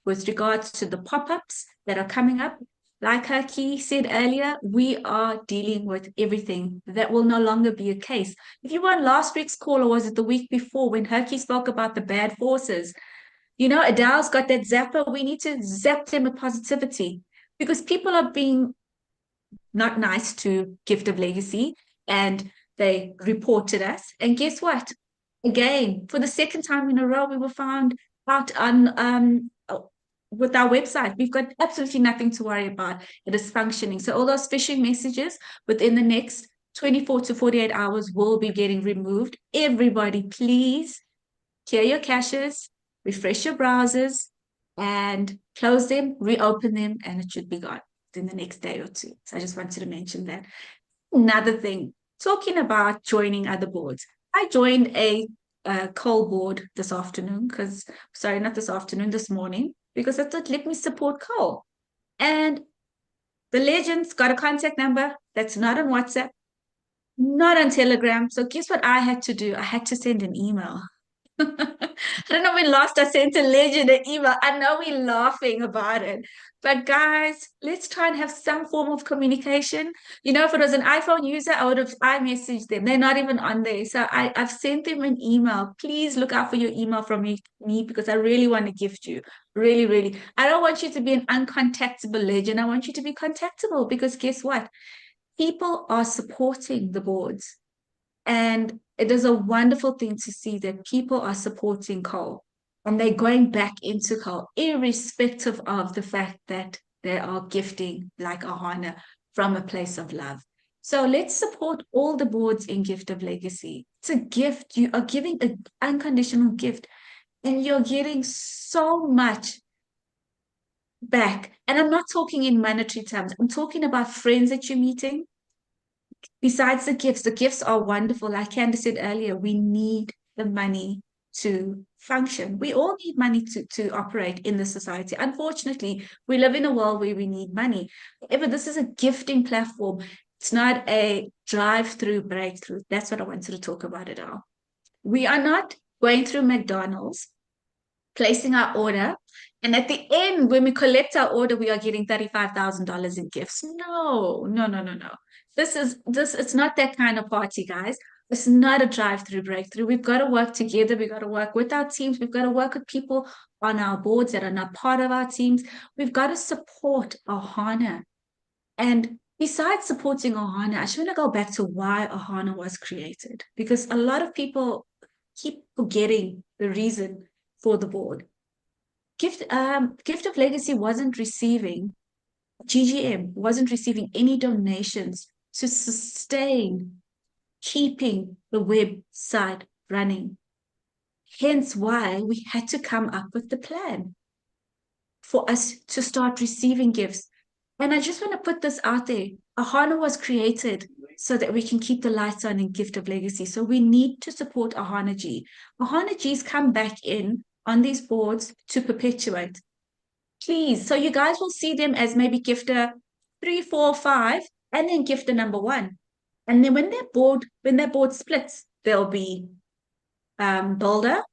S3: with regards to the pop-ups that are coming up. Like Haki said earlier, we are dealing with everything. That will no longer be a case. If you were on last week's call, or was it the week before, when Haki spoke about the bad forces, you know, Adele's got that zapper. We need to zap them with positivity, because people are being not nice to Gift of Legacy, and they reported us. And guess what? Again, for the second time in a row, we were found out on with our website. We've got absolutely nothing to worry about. It is functioning. So all those phishing messages within the next 24 to 48 hours will be getting removed. Everybody, please clear your caches, refresh your browsers, and close them, reopen them, and it should be gone in the next day or two. So I just wanted to mention that. Another thing, talking about joining other boards. I joined a coal board this afternoon, this morning, because I thought, let me support coal. And the legend's got a contact number that's not on WhatsApp, not on Telegram. So guess what I had to do? I had to send an email. I don't know when last I sent a legend an email. I know we're laughing about it, but guys, let's try and have some form of communication. You know, if it was an iPhone user, I would have iMessaged them. They're not even on there. So I've sent them an email. Please look out for your email from me, because I really want to gift you. Really, really. I don't want you to be an uncontactable legend. I want you to be contactable, because guess what? People are supporting the boards. And it is a wonderful thing to see that people are supporting coal and they're going back into coal, irrespective of the fact that they are gifting like OHANA from a place of love. So let's support all the boards in Gift of Legacy. It's a gift. You are giving an unconditional gift, and you're getting so much back. And I'm not talking in monetary terms. I'm talking about friends that you're meeting. Besides the gifts are wonderful. Like Candace said earlier, we need the money to function. We all need money to operate in the society. Unfortunately, we live in a world where we need money. However, this is a gifting platform. It's not a drive-through breakthrough. That's what I wanted to talk about it all. We are not going through McDonald's, placing our order, and at the end, when we collect our order, we are getting $35,000 in gifts. No. It's not that kind of party, guys. It's not a drive-through breakthrough. We've got to work together. We've got to work with our teams. We've got to work with people on our boards that are not part of our teams. We've got to support OHANA. And besides supporting OHANA, I just want to go back to why OHANA was created, because a lot of people keep forgetting the reason for the board. Gift of Legacy GGM wasn't receiving any donations to sustain keeping the website running. Hence why we had to come up with the plan for us to start receiving gifts. And I just want to put this out there. OHANA was created so that we can keep the lights on in Gift of Legacy. So we need to support OHANA G. OHANA G's come back in on these boards to perpetuate. Please. So you guys will see them as maybe gifter 3, 4, 5, and then gifter number 1. And then when their board splits, there'll be builder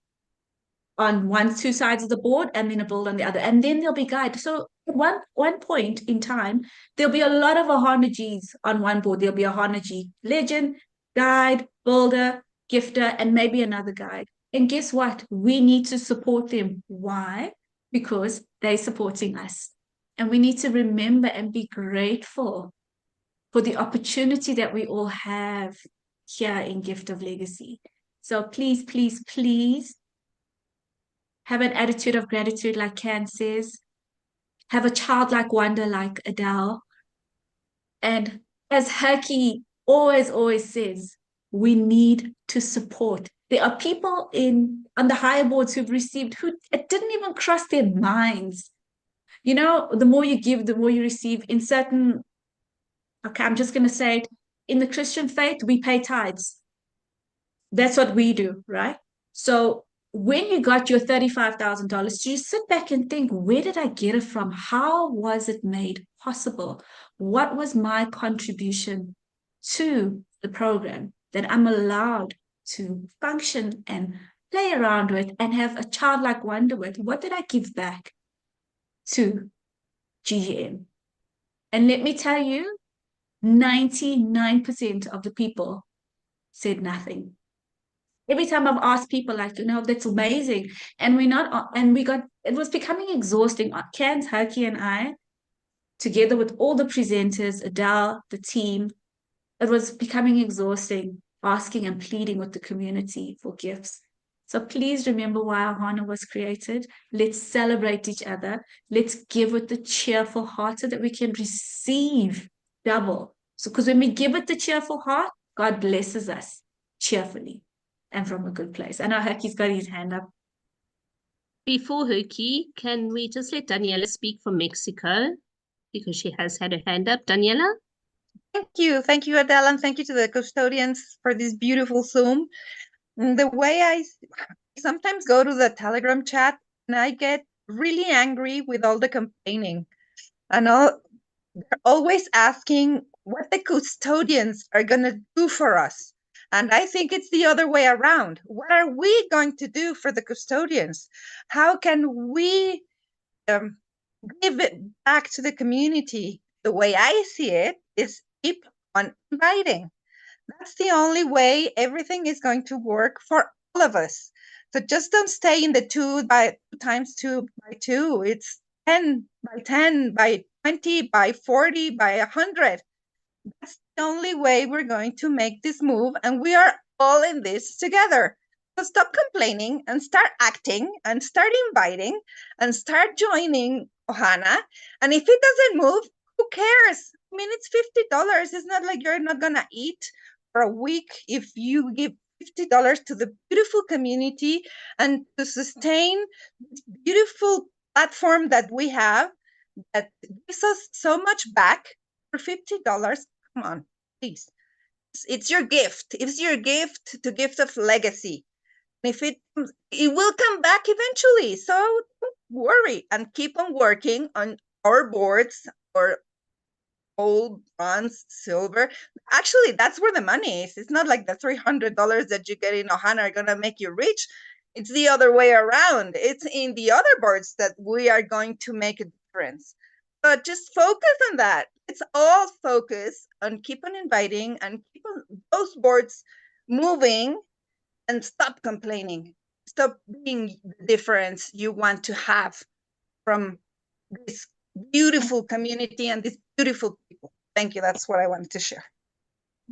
S3: on 2 sides of the board, and then a builder on the other, and then there'll be guide. So at one point in time, there'll be a lot of OHANA Gs on one board. There'll be a OHANA G legend, guide, builder, gifter, and maybe another guide. And guess what? We need to support them. Why? Because they're supporting us. And we need to remember and be grateful for the opportunity that we all have here in Gift of Legacy. So please, please, please have an attitude of gratitude, like Can says. Have a childlike wonder, like Adele. And as Haki always says, we need to support. There are people on the higher boards who've received, who it didn't even cross their minds. You know, the more you give, the more you receive. In certain, okay, I'm just going to say it, in the Christian faith, we pay tithes. That's what we do, right? So when you got your $35,000, do you sit back and think, where did I get it from? How was it made possible? What was my contribution to the program that I'm allowed to function and play around with and have a childlike wonder with? What did I give back to GGM? And let me tell you, 99% of the people said nothing. Every time I've asked people, like, that's amazing. And it was becoming exhausting. Kent, Haki, and I, together with all the presenters, Adele, the team, it was becoming exhausting, asking and pleading with the community for gifts. So please remember why OHANA was created. Let's celebrate each other. Let's give with the cheerful heart so that we can receive double. So, because when we give with the cheerful heart, God blesses us cheerfully and from a good place. I know Haki's got his hand up.
S1: Before Haki, can we just let Daniela speak from Mexico? Because she has had her hand up. Daniela?
S7: Thank you, Adele, and thank you to the custodians for this beautiful Zoom. The way I sometimes go to the Telegram chat and I get really angry with all the complaining. And they're always asking what the custodians are going to do for us. And I think it's the other way around. What are we going to do for the custodians? How can we give it back to the community? The way I see it is keep on inviting. That's the only way everything is going to work for all of us. So just don't stay in the 2 times 2 by 2. It's 10 by 10 by 20 by 40 by 100. That's the only way we're going to make this move, and we are all in this together. So stop complaining and start acting and start inviting and start joining OHANA. And if it doesn't move, who cares? I mean, it's $50. It's not like you're not going to eat for a week if you give $50 to the beautiful community and to sustain this beautiful platform that we have that gives us so much back for $50. Come on, please. It's your gift. It's your gift to Gift of Legacy. If it will come back eventually. So don't worry and keep on working on our boards or gold, bronze, silver. Actually, that's where the money is. It's not like the $300 that you get in OHANA are going to make you rich. It's the other way around. It's in the other boards that we are going to make a difference. But just focus on that. It's all focus on keep on inviting and keep on those boards moving and stop complaining. Stop being the difference you want to have from this beautiful community and these beautiful people. Thank you. That's what I wanted to share.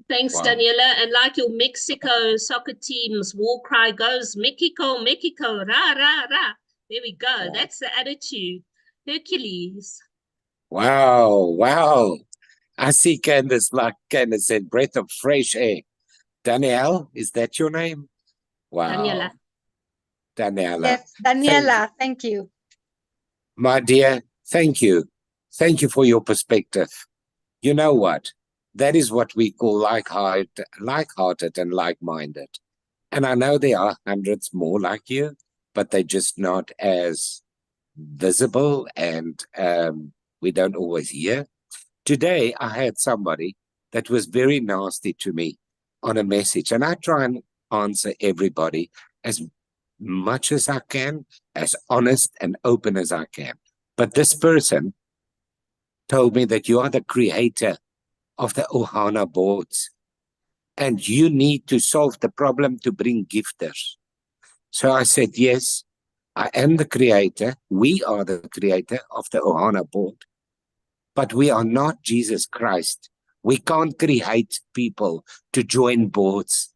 S1: Thanks,
S4: Wow.
S1: Daniela. And like your Mexico soccer team's war cry goes, Mexico, Mexico, ra, ra, ra. There we go.
S4: Wow.
S1: That's the attitude. Hercules.
S4: Wow. I see Candace, like Candace said, breath of fresh air. Danielle, is that your name? Wow.
S1: Daniela.
S4: Daniela.
S7: Yes, Daniela, thank you.
S4: My dear, thank you. Thank you for your perspective. You know what? That is what we call like-hearted and like-minded. And I know there are hundreds more like you, but they're just not as visible and we don't always hear. Today, I had somebody that was very nasty to me on a message, and I try and answer everybody as much as I can, as honest and open as I can. But this person told me that you are the creator of the OHANA boards, and you need to solve the problem to bring gifters. So I said, yes, I am the creator. We are the creator of the OHANA board. but we are not Jesus Christ. We can't create people to join boards.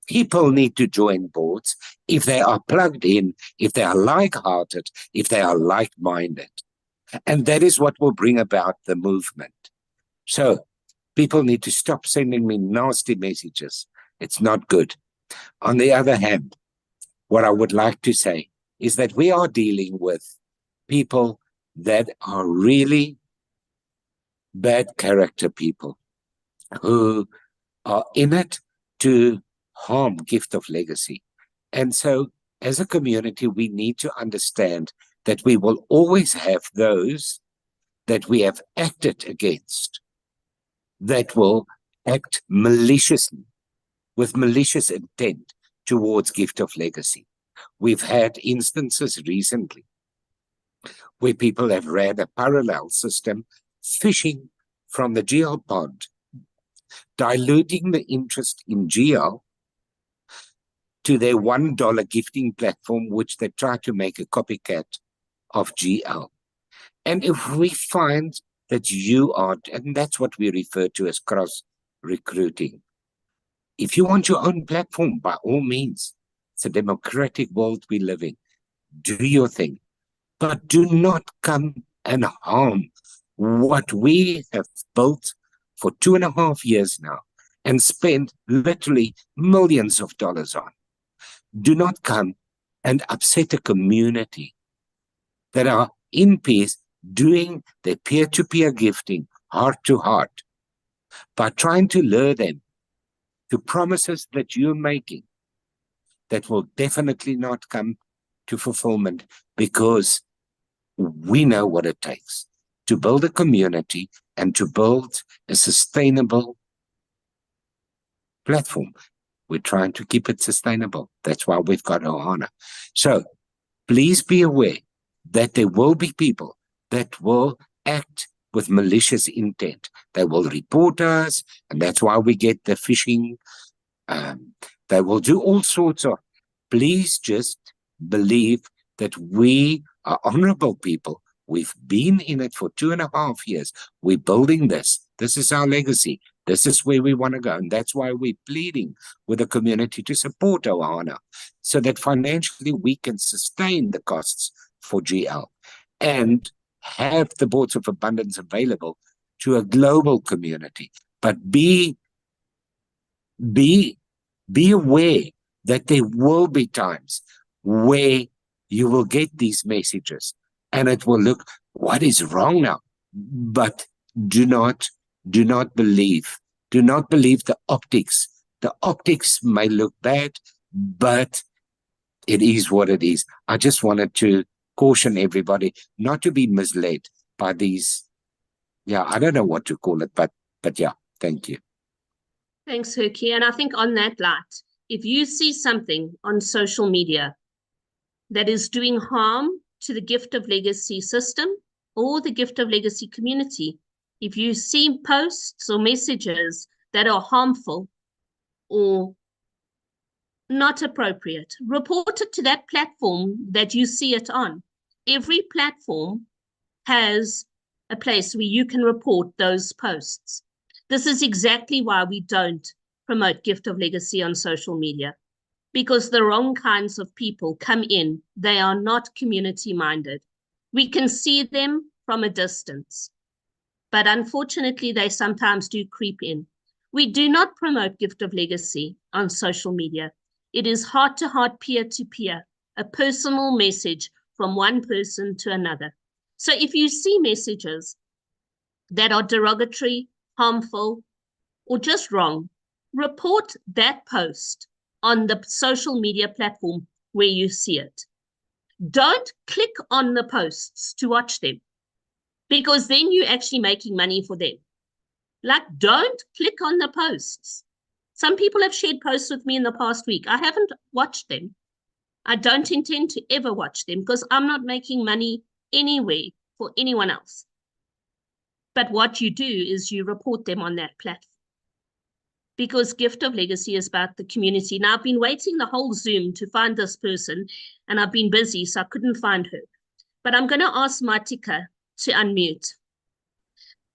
S4: People need to join boards if they are plugged in, if they are like-hearted, if they are like-minded. And that is what will bring about the movement. So people need to stop sending me nasty messages. It's not good. On the other hand, what I would like to say is that we are dealing with people that are really bad character people who are in it to harm Gift of Legacy. And so as a community, we need to understand that we will always have those that we have acted against that will act maliciously, with malicious intent towards Gift of Legacy. We've had instances recently where people have ran a parallel system, fishing from the GL pond, diluting the interest in GL to their $1 gifting platform, which they try to make a copycat of GL. And if we find that you are, and that's what we refer to as cross-recruiting. If you want your own platform, by all means, it's a democratic world we live in. Do your thing. But do not come and harm what we have built for 2.5 years now and spent literally millions of dollars on. Do not come and upset a community that are in peace doing their peer-to-peer gifting, heart-to-heart, by trying to lure them to promises that you're making that will definitely not come to fulfillment, because we know what it takes to build a community and to build a sustainable platform. We're trying to keep it sustainable. That's why we've got OHANA. So please be aware that there will be people that will act with malicious intent. They will report us, and that's why we get the phishing. They will do all sorts of. Please just believe that we are honorable people. We've been in it for 2.5 years. We're building this. This is our legacy. This is where we want to go. And that's why we're pleading with the community to support OHANA, so that financially we can sustain the costs for GL and have the boards of abundance available to a global community. But be aware that there will be times where you will get these messages and it will look, what is wrong now? But do not believe the optics. The optics may look bad, but it is what it is. I just wanted to caution everybody not to be misled by these, I don't know what to call it, but yeah, thank you.
S1: Thanks, Herky. And I think on that light, if you see something on social media that is doing harm to the Gift of Legacy system or the Gift of Legacy community, if you see posts or messages that are harmful or not appropriate, report it to that platform that you see it on. Every platform has a place where you can report those posts. This is exactly why we don't promote Gift of Legacy on social media, because the wrong kinds of people come in. They are not community-minded. We can see them from a distance, but unfortunately, they sometimes do creep in. We do not promote Gift of Legacy on social media. It is heart-to-heart, peer-to-peer, a personal message from one person to another. So if you see messages that are derogatory, harmful, or just wrong, report that post on the social media platform where you see it. Don't click on the posts to watch them, because then you're actually making money for them. Like, don't click on the posts. Some people have shared posts with me in the past week. I haven't watched them. I don't intend to ever watch them because I'm not making money anyway for anyone else. But what you do is you report them on that platform, because Gift of Legacy is about the community. Now, I've been waiting the whole Zoom to find this person, and I've been busy, so I couldn't find her. But I'm going to ask Martika to unmute.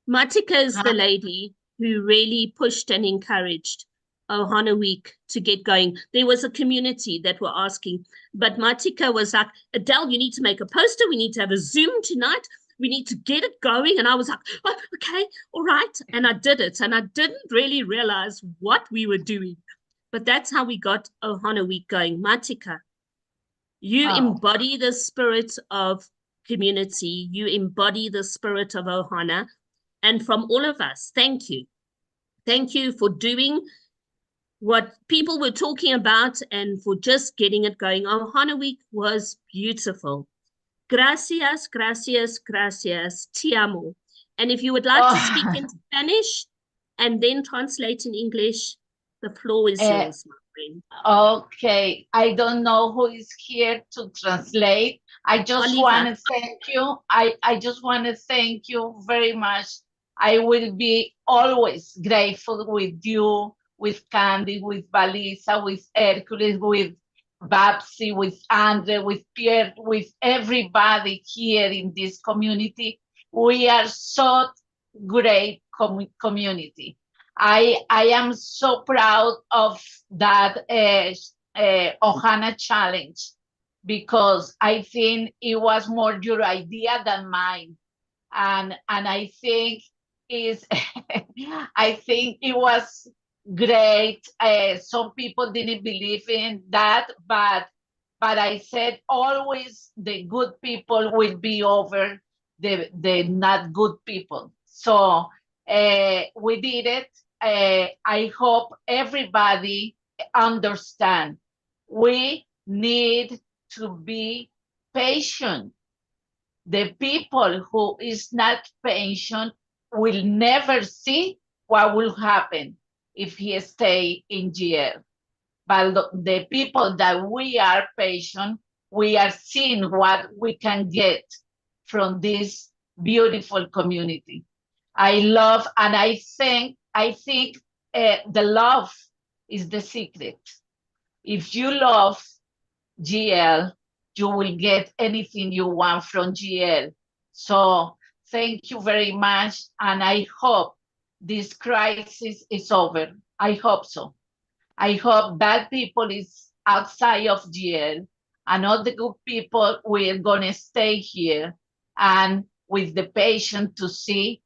S1: Matika is the lady who really pushed and encouraged Ohana Week to get going. There was a community that were asking, but Matika was like, Adele, you need to make a poster. We need to have a Zoom tonight. We need to get it going. And I was like, oh, okay, all right. And I did it. And I didn't really realize what we were doing. But that's how we got Ohana Week going. Matika, you embody the spirit of community. You embody the spirit of Ohana. And from all of us, thank you. Thank you for doing what people were talking about and for just getting it going. Ohana Week was beautiful. Gracias, gracias, gracias, te amo. And if you would like to speak in Spanish and then translate in English, the floor is yours, my friend.
S8: Okay, I don't know who is here to translate. I just want to thank you. I just want to thank you very much. I will be always grateful with you, with Candy, with Valisa, with Hercules, with Babsy, with Andre, with Pierre, with everybody here in this community. We are so great community. I am so proud of that Ohana challenge because I think it was more your idea than mine. And I think I think it was great. Some people didn't believe in that, but I said always the good people will be over the not good people. So we did it. I hope everybody understand. We need to be patient. The people who is not patient will never see what will happen if he stay in jail. But the people that we are patient, we are seeing what we can get from this beautiful community. I love, and I think the love is the secret. If you love GL, you will get anything you want from GL. So thank you very much. And I hope this crisis is over. I hope so. I hope that people is outside of GL and all the good people will gonna stay here and with the patience to see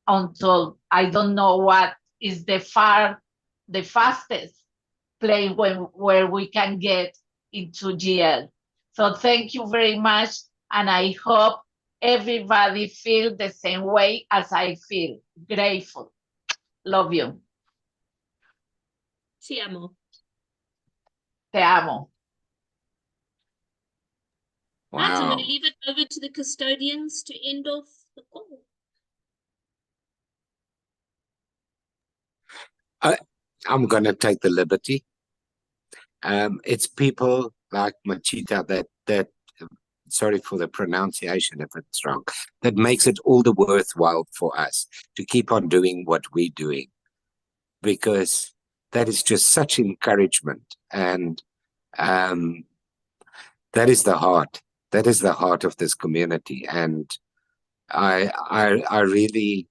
S8: until I don't know what is the fastest place where we can get into GL. So thank you very much. And I hope everybody feel the same way as I feel. Grateful. Love you.
S1: Te amo.
S8: Te amo.
S1: Wow. Right, I'm going to
S4: Wow.
S1: leave it over to the custodians to end off the call.
S4: I'm going to take the liberty. It's people like Machita that sorry for the pronunciation if it's wrong, that makes it all the worthwhile for us to keep on doing what we're doing, because that is just such encouragement. And that is the heart. That is the heart of this community. And I really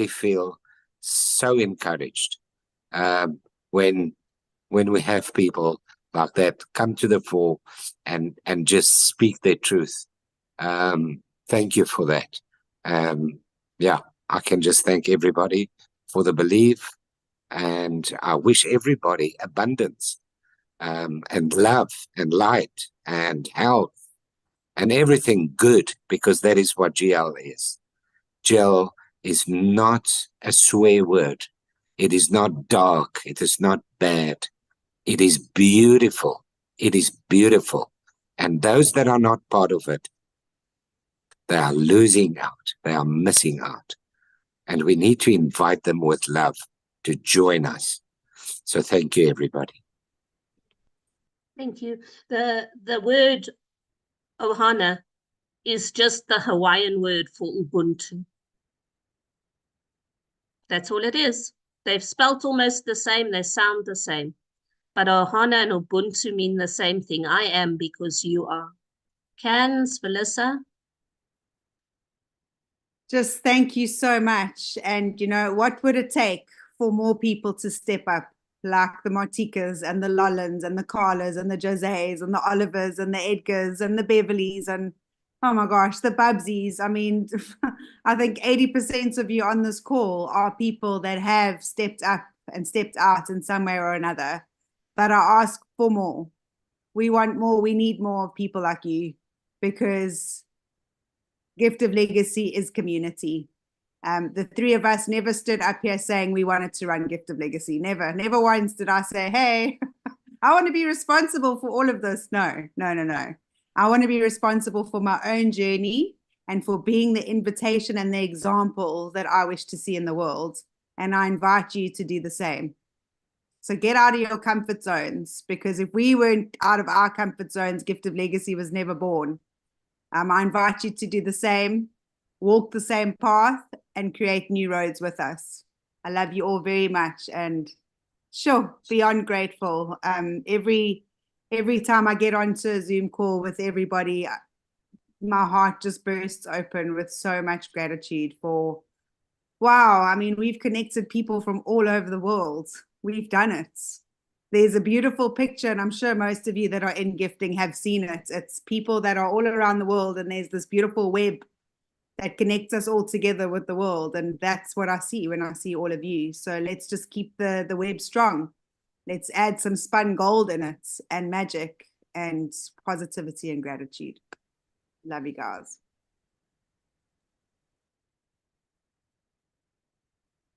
S4: feel so encouraged when we have people like that come to the fore and just speak their truth. Thank you for that. Yeah, I can just thank everybody for the belief, and I wish everybody abundance and love and light and health and everything good, because that is what GL is. GL is not a swear word. It is not dark. It is not bad. It is beautiful. It is beautiful. And those that are not part of it, they are losing out. They are missing out. And we need to invite them with love to join us. So thank you, everybody.
S1: Thank you. The word Ohana is just the Hawaiian word for Ubuntu. That's all it is. They've spelt almost the same. They sound the same. But Ohana and Ubuntu mean the same thing. I am because you are. Cans, Melissa?
S2: just thank you so much. And, you know, what would it take for more people to step up, like the Martikas and the Lollans and the Carlas and the Joses and the Olivers and the Edgars and the Beverleys and, oh my gosh, the Bubsies. I mean, I think 80% of you on this call are people that have stepped up and stepped out in some way or another. But I ask for more. We want more. We need more people like you, because Gift of Legacy is community. The three of us never stood up here saying we wanted to run Gift of Legacy. Never once did I say, hey, I want to be responsible for all of this. No. I want to be responsible for my own journey and for being the invitation and the example that I wish to see in the world. And I invite you to do the same. So get out of your comfort zones, because if we weren't out of our comfort zones, Gift of Legacy was never born. I invite you to do the same, walk the same path, and create new roads with us. I love you all very much, and sure, beyond grateful. Every time I get onto a Zoom call with everybody, my heart just bursts open with so much gratitude for, wow, I mean, we've connected people from all over the world. We've done it. There's a beautiful picture, and I'm sure most of you that are in gifting have seen it. It's people that are all around the world, and there's this beautiful web that connects us all together with the world. And that's what I see when I see all of you. So let's just keep the web strong. Let's add some spun gold in it, and magic and positivity and gratitude. Love you guys.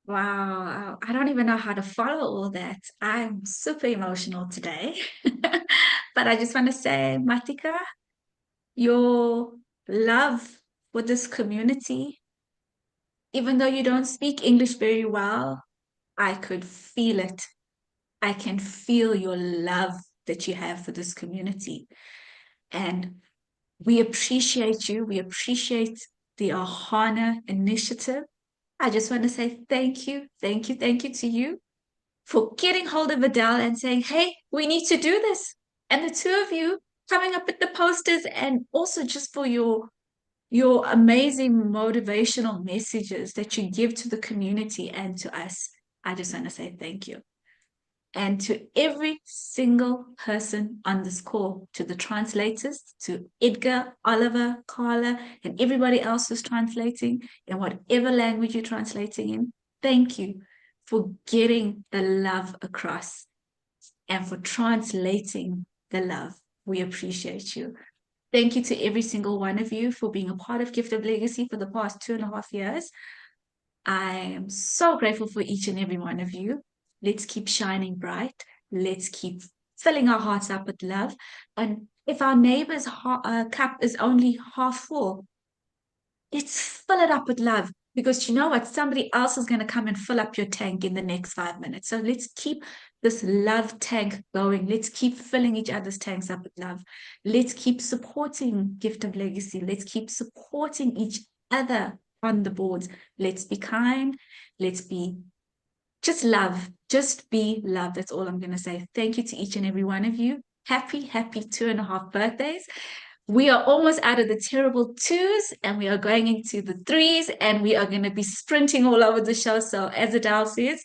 S3: Wow, I don't even know how to follow all that. I'm super emotional today. But I just want to say, Matika, your love for this community, even though you don't speak English very well, I could feel it. I can feel your love that you have for this community. And we appreciate you. We appreciate the OHANA initiative. I just want to say thank you to you for getting hold of Adele and saying, hey, we need to do this. And the two of you coming up with the posters, and also just for your amazing motivational messages that you give to the community and to us. I just want to say thank you. And to every single person on this call, to the translators, to Edgar, Oliver, Carla, and everybody else who's translating in whatever language you're translating in, thank you for getting the love across and for translating the love. We appreciate you. Thank you to every single one of you for being a part of Gift of Legacy for the past 2.5 years. I am so grateful for each and every one of you. Let's keep shining bright. Let's keep filling our hearts up with love. And if our neighbor's cup is only half full, let's fill it up with love, because you know what? Somebody else is going to come and fill up your tank in the next 5 minutes. So let's keep this love tank going. Let's keep filling each other's tanks up with love. Let's keep supporting Gift of Legacy. Let's keep supporting each other on the boards. Let's be kind. Let's be just love. Just be love. That's all I'm going to say. Thank you to each and every one of you. Happy 2.5 birthdays. We are almost out of the terrible 2s, and we are going into the 3s, and we are going to be sprinting all over the show. So as Adele says,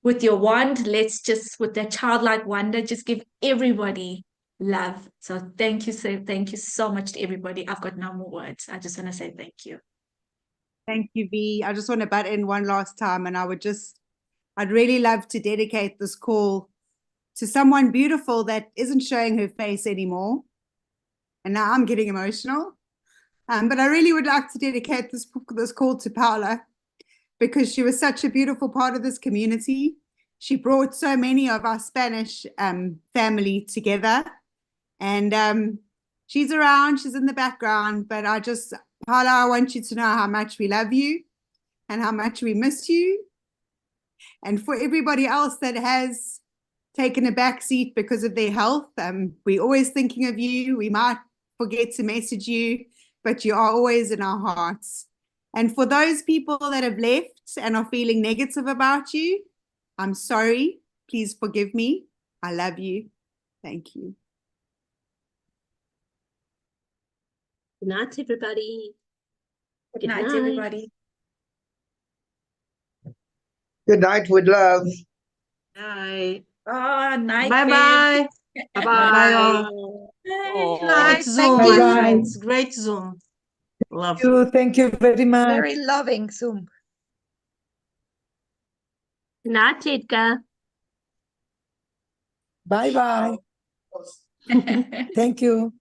S3: with your wand, let's just, with that childlike wonder, just give everybody love. So thank you so much to everybody. I've got no more words. I just want to say thank you.
S2: Thank you, V. I just want to butt in one last time, and I'd really love to dedicate this call to someone beautiful that isn't showing her face anymore. And now I'm getting emotional. But I really would like to dedicate this call to Paula, because she was such a beautiful part of this community. She brought so many of our Spanish family together. And she's around, she's in the background, but Paula, I want you to know how much we love you and how much we miss you. And for everybody else that has taken a back seat because of their health, we're always thinking of you. We might forget to message you, but you are always in our hearts. And for those people that have left and are feeling negative about you, I'm sorry. Please forgive me. I love you. Thank you.
S1: Good night, everybody.
S3: Good
S1: Good
S3: night,
S1: night.
S3: everybody.
S9: Good night with love.
S5: Bye.
S3: Oh, night,
S6: Bye
S3: babe.
S6: bye. Bye bye all.
S7: Good
S6: Great
S7: night.
S6: Zoom,
S7: Thank
S6: my
S7: you.
S9: Bye-bye.
S6: friends. Great Zoom. Love.
S9: Thank you very much.
S7: Very loving Zoom.
S1: Good night, Edgar.
S9: Bye bye. Thank you.